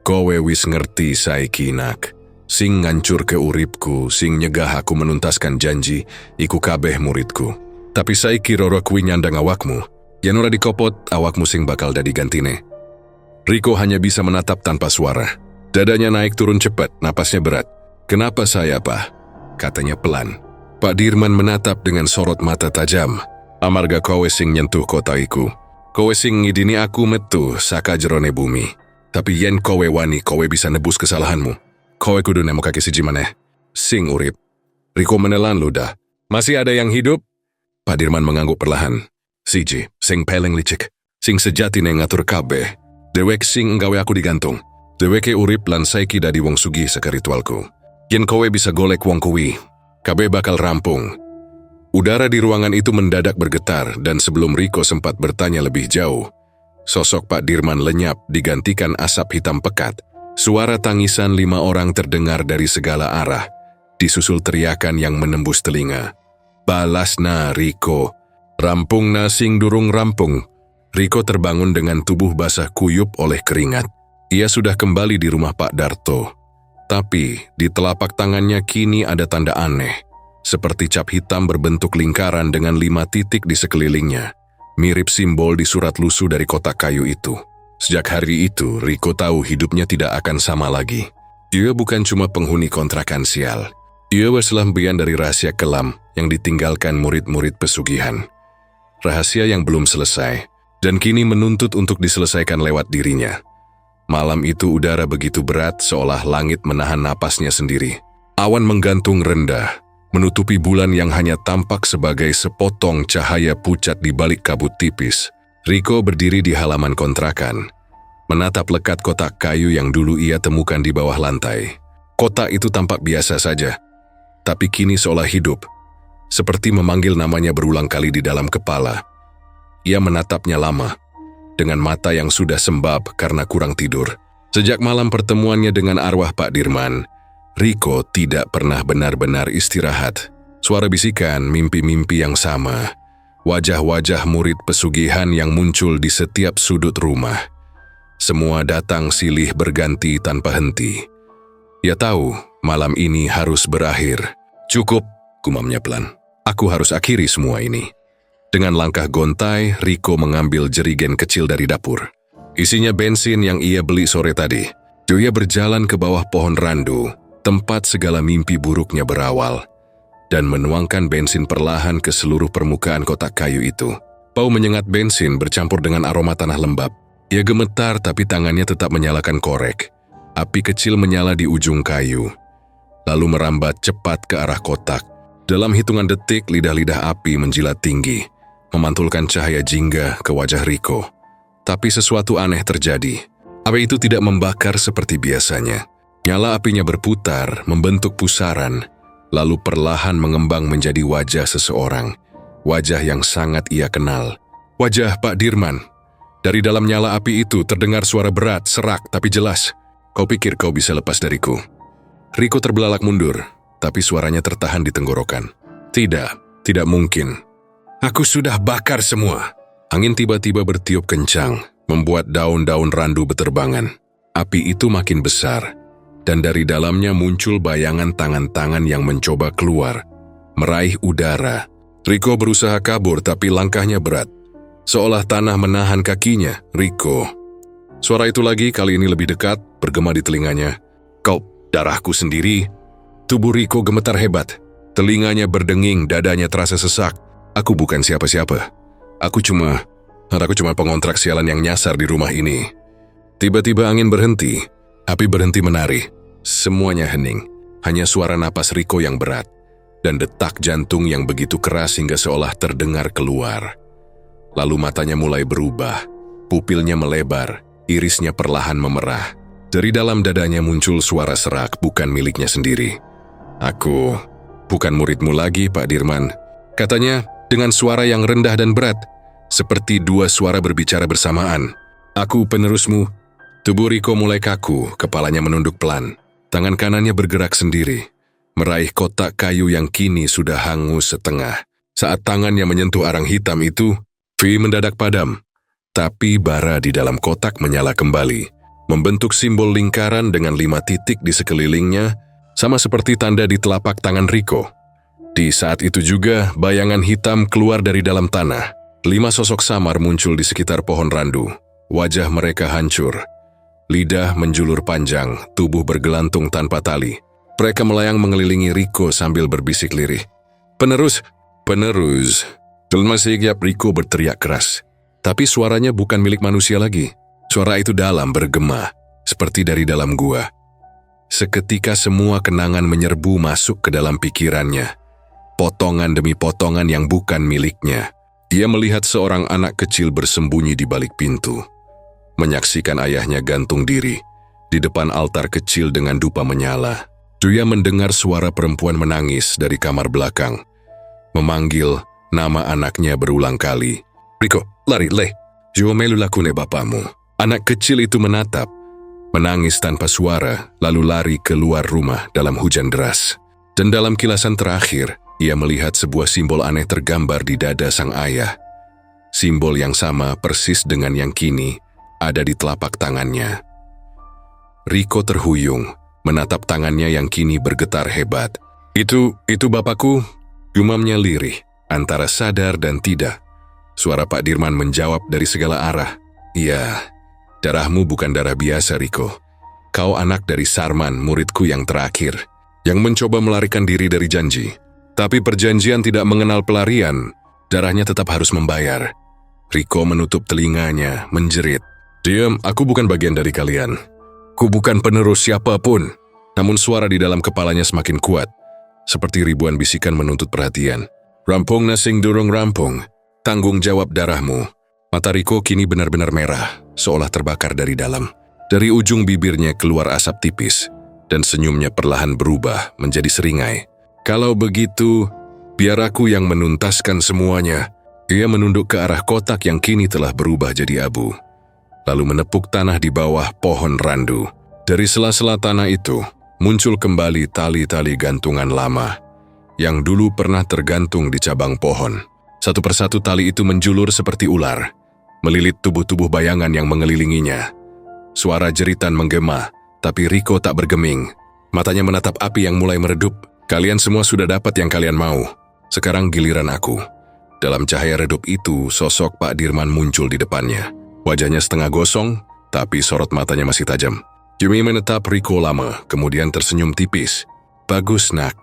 "Kowe wis ngerti saiki nak. Sing ngancur ke uripku, sing nyegah aku menuntaskan janji, iku kabeh muridku. Tapi saiki roro kuwi nyandang awakmu, yen ora dikopot, awakmu sing bakal dadi gantine." Riko hanya bisa menatap tanpa suara. Dadanya naik turun cepat, napasnya berat. "Kenapa saya, Pak?" katanya pelan. Pak Dirman menatap dengan sorot mata tajam. "Amarga kowe sing nyentuh kota iku. Kowe sing ngidini aku metu saka jerone bumi. Tapi yen kowe wani, kowe bisa nebus kesalahanmu. Kowe kudu nemu kaki siji maneh. Sing urip." Riko menelan ludah. "Masih ada yang hidup?" Pak Dirman mengangguk perlahan. "Siji, sing paling licik. Sing sejatine ngatur kabeh. Dewek sing nggawe aku digantung. Deweke urip lan saiki dadi wong sugih saka ritualku. Yen kowe bisa golek wong kuwi, kabeh bakal rampung." Udara di ruangan itu mendadak bergetar dan sebelum Riko sempat bertanya lebih jauh, sosok Pak Dirman lenyap digantikan asap hitam pekat. Suara tangisan 5 orang terdengar dari segala arah, disusul teriakan yang menembus telinga. "Balasna Riko, rampungna sing durung rampung." Riko terbangun dengan tubuh basah kuyup oleh keringat. Ia sudah kembali di rumah Pak Darto. Tapi di telapak tangannya kini ada tanda aneh, seperti cap hitam berbentuk lingkaran dengan 5 titik di sekelilingnya, mirip simbol di surat lusuh dari kotak kayu itu. Sejak hari itu, Riko tahu hidupnya tidak akan sama lagi. Dia bukan cuma penghuni kontrakan sial. Ia berselambian dari rahasia kelam yang ditinggalkan murid-murid pesugihan. Rahasia yang belum selesai, dan kini menuntut untuk diselesaikan lewat dirinya. Malam itu udara begitu berat seolah langit menahan napasnya sendiri. Awan menggantung rendah, menutupi bulan yang hanya tampak sebagai sepotong cahaya pucat di balik kabut tipis. Riko berdiri di halaman kontrakan, menatap lekat kotak kayu yang dulu ia temukan di bawah lantai. Kotak itu tampak biasa saja, tapi kini seolah hidup, seperti memanggil namanya berulang kali di dalam kepala. Ia menatapnya lama, dengan mata yang sudah sembab karena kurang tidur. Sejak malam pertemuannya dengan arwah Pak Dirman, Riko tidak pernah benar-benar istirahat. Suara bisikan, mimpi-mimpi yang sama, wajah-wajah murid pesugihan yang muncul di setiap sudut rumah. Semua datang silih berganti tanpa henti. Ia tahu malam ini harus berakhir. "Cukup," gumamnya pelan. "Aku harus akhiri semua ini." Dengan langkah gontai, Riko mengambil jerigen kecil dari dapur. Isinya bensin yang ia beli sore tadi. Dia berjalan ke bawah pohon randu, tempat segala mimpi buruknya berawal, dan menuangkan bensin perlahan ke seluruh permukaan kotak kayu itu. Bau menyengat bensin bercampur dengan aroma tanah lembab. Ia gemetar tapi tangannya tetap menyalakan korek. Api kecil menyala di ujung kayu, lalu merambat cepat ke arah kotak. Dalam hitungan detik, lidah-lidah api menjilat tinggi, memantulkan cahaya jingga ke wajah Riko. Tapi sesuatu aneh terjadi. Api itu tidak membakar seperti biasanya. Nyala apinya berputar, membentuk pusaran, lalu perlahan mengembang menjadi wajah seseorang. Wajah yang sangat ia kenal. Wajah Pak Dirman. Dari dalam nyala api itu terdengar suara berat, serak tapi jelas. "Kau pikir kau bisa lepas dariku?" Riko terbelalak mundur, tapi suaranya tertahan di tenggorokan. Tidak mungkin. "Aku sudah bakar semua." Angin tiba-tiba bertiup kencang, membuat daun-daun randu beterbangan. Api itu makin besar, dan dari dalamnya muncul bayangan tangan-tangan yang mencoba keluar, meraih udara. Riko berusaha kabur tapi langkahnya berat, seolah tanah menahan kakinya. "Riko." Suara itu lagi, kali ini lebih dekat, bergema di telinganya. "Kau, darahku sendiri." Tubuh Riko gemetar hebat. Telinganya berdenging, dadanya terasa sesak. "Aku bukan siapa-siapa. Aku cuma pengontrak sialan yang nyasar di rumah ini." Tiba-tiba angin berhenti, api berhenti menari. Semuanya hening, hanya suara napas Riko yang berat, dan detak jantung yang begitu keras hingga seolah terdengar keluar. Lalu matanya mulai berubah, pupilnya melebar, irisnya perlahan memerah. Dari dalam dadanya muncul suara serak bukan miliknya sendiri. "Aku bukan muridmu lagi, Pak Dirman," katanya dengan suara yang rendah dan berat, seperti dua suara berbicara bersamaan. "Aku penerusmu." Tubuh Riko mulai kaku, kepalanya menunduk pelan. Tangan kanannya bergerak sendiri, meraih kotak kayu yang kini sudah hangus setengah. Saat tangannya menyentuh arang hitam itu, V mendadak padam. Tapi bara di dalam kotak menyala kembali, membentuk simbol lingkaran dengan 5 titik di sekelilingnya, sama seperti tanda di telapak tangan Riko. Di saat itu juga, bayangan hitam keluar dari dalam tanah. 5 sosok samar muncul di sekitar pohon randu. Wajah mereka hancur. Lidah menjulur panjang, tubuh bergelantung tanpa tali. Mereka melayang mengelilingi Riko sambil berbisik lirih. Penerus! Penerus!" Dalam sekejap Riko berteriak keras. Tapi suaranya bukan milik manusia lagi. Suara itu dalam bergema, seperti dari dalam gua. Seketika semua kenangan menyerbu masuk ke dalam pikirannya. Potongan demi potongan yang bukan miliknya. Dia melihat seorang anak kecil bersembunyi di balik pintu. Menyaksikan ayahnya gantung diri di depan altar kecil dengan dupa menyala. Dia mendengar suara perempuan menangis dari kamar belakang, memanggil nama anaknya berulang kali. "Riko, lari, le. Jomelu lakune bapamu." Anak kecil itu menatap, menangis tanpa suara, lalu lari keluar rumah dalam hujan deras. Dan dalam kilasan terakhir, ia melihat sebuah simbol aneh tergambar di dada sang ayah. Simbol yang sama persis dengan yang kini ada di telapak tangannya. Riko terhuyung, menatap tangannya yang kini bergetar hebat. Itu bapakku," gumamnya lirih, antara sadar dan tidak. Suara Pak Dirman menjawab dari segala arah. "Iya, darahmu bukan darah biasa, Riko. Kau anak dari Sarman, muridku yang terakhir, yang mencoba melarikan diri dari janji. Tapi perjanjian tidak mengenal pelarian, darahnya tetap harus membayar." Riko menutup telinganya, menjerit. "Diam, aku bukan bagian dari kalian. Ku bukan penerus siapapun." Namun suara di dalam kepalanya semakin kuat, seperti ribuan bisikan menuntut perhatian. "Rampung nasing durung rampung, tanggung jawab darahmu." Mata Riko kini benar-benar merah, seolah terbakar dari dalam. Dari ujung bibirnya keluar asap tipis, dan senyumnya perlahan berubah menjadi seringai. "Kalau begitu, biar aku yang menuntaskan semuanya." Ia menunduk ke arah kotak yang kini telah berubah jadi abu, lalu menepuk tanah di bawah pohon randu. Dari sela-sela tanah itu, muncul kembali tali-tali gantungan lama, yang dulu pernah tergantung di cabang pohon. Satu persatu tali itu menjulur seperti ular, melilit tubuh-tubuh bayangan yang mengelilinginya. Suara jeritan menggema, tapi Riko tak bergeming. Matanya menatap api yang mulai meredup. "Kalian semua sudah dapat yang kalian mau. Sekarang giliran aku." Dalam cahaya redup itu, sosok Pak Dirman muncul di depannya. Wajahnya setengah gosong, tapi sorot matanya masih tajam. Jimmy menetap Riko lama, kemudian tersenyum tipis. "Bagus, nak.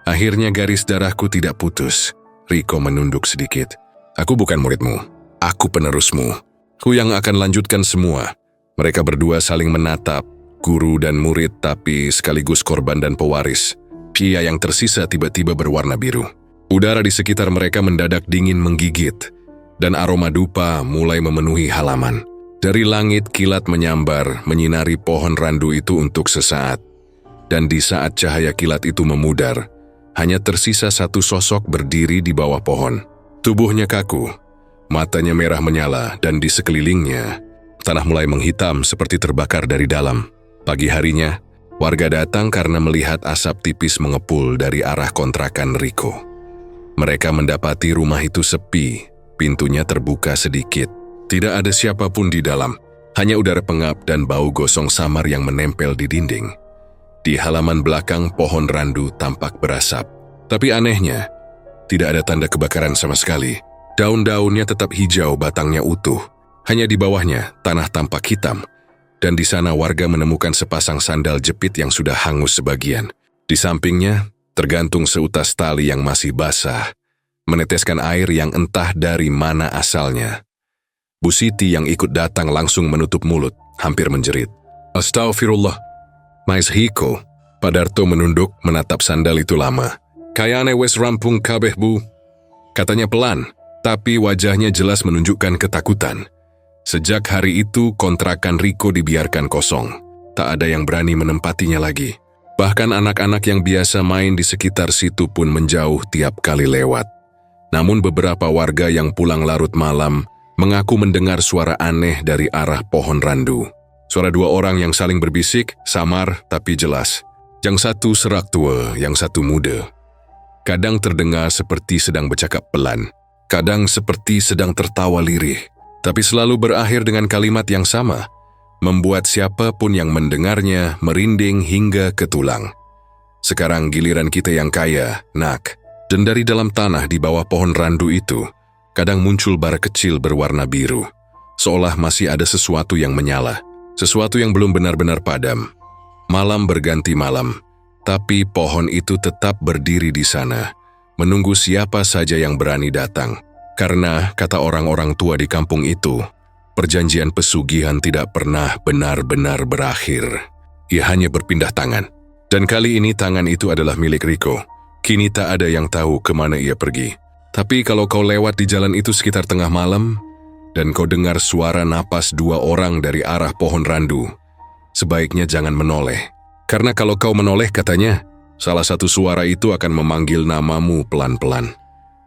Akhirnya garis darahku tidak putus." Riko menunduk sedikit. "Aku bukan muridmu. Aku penerusmu. Ku yang akan lanjutkan semua." Mereka berdua saling menatap, guru dan murid tapi sekaligus korban dan pewaris. Pia yang tersisa tiba-tiba berwarna biru. Udara di sekitar mereka mendadak dingin menggigit, dan aroma dupa mulai memenuhi halaman. Dari langit kilat menyambar, menyinari pohon randu itu untuk sesaat. Dan di saat cahaya kilat itu memudar, hanya tersisa satu sosok berdiri di bawah pohon. Tubuhnya kaku, matanya merah menyala, dan di sekelilingnya, tanah mulai menghitam seperti terbakar dari dalam. Pagi harinya, warga datang karena melihat asap tipis mengepul dari arah kontrakan Riko. Mereka mendapati rumah itu sepi, pintunya terbuka sedikit. Tidak ada siapapun di dalam, hanya udara pengap dan bau gosong samar yang menempel di dinding. Di halaman belakang pohon randu tampak berasap. Tapi anehnya, tidak ada tanda kebakaran sama sekali. Daun-daunnya tetap hijau, batangnya utuh. Hanya di bawahnya, tanah tampak hitam. Dan di sana warga menemukan sepasang sandal jepit yang sudah hangus sebagian. Di sampingnya, tergantung seutas tali yang masih basah, meneteskan air yang entah dari mana asalnya. Bu Siti yang ikut datang langsung menutup mulut, hampir menjerit. "Astagfirullah. Mais Hiko." Pak Darto menunduk menatap sandal itu lama. "Kayane wes rampung kabeh, Bu." Katanya pelan, tapi wajahnya jelas menunjukkan ketakutan. Sejak hari itu kontrakan Riko dibiarkan kosong. tak ada yang berani menempatinya lagi. Bahkan anak-anak yang biasa main di sekitar situ pun menjauh tiap kali lewat. Namun beberapa warga yang pulang larut malam mengaku mendengar suara aneh dari arah pohon randu. Suara dua orang yang saling berbisik, samar tapi jelas. Yang satu serak tua, yang satu muda. Kadang terdengar seperti sedang bercakap pelan, kadang seperti sedang tertawa lirih, tapi selalu berakhir dengan kalimat yang sama, membuat siapa pun yang mendengarnya merinding hingga ke tulang. Sekarang giliran kita yang kaya, nak, dan dari dalam tanah di bawah pohon randu itu, kadang muncul bara kecil berwarna biru, seolah masih ada sesuatu yang menyala, sesuatu yang belum benar-benar padam. Malam berganti malam, tapi pohon itu tetap berdiri di sana, menunggu siapa saja yang berani datang. Karena, kata orang-orang tua di kampung itu, perjanjian pesugihan tidak pernah benar-benar berakhir. Ia hanya berpindah tangan. Dan kali ini tangan itu adalah milik Riko. Kini tak ada yang tahu kemana ia pergi. Tapi kalau kau lewat di jalan itu sekitar tengah malam, dan kau dengar suara napas dua orang dari arah pohon randu, sebaiknya jangan menoleh. Karena kalau kau menoleh katanya, salah satu suara itu akan memanggil namamu pelan-pelan.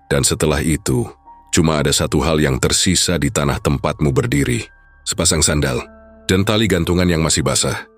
Dan setelah itu, cuma ada satu hal yang tersisa di tanah tempatmu berdiri, sepasang sandal dan tali gantungan yang masih basah.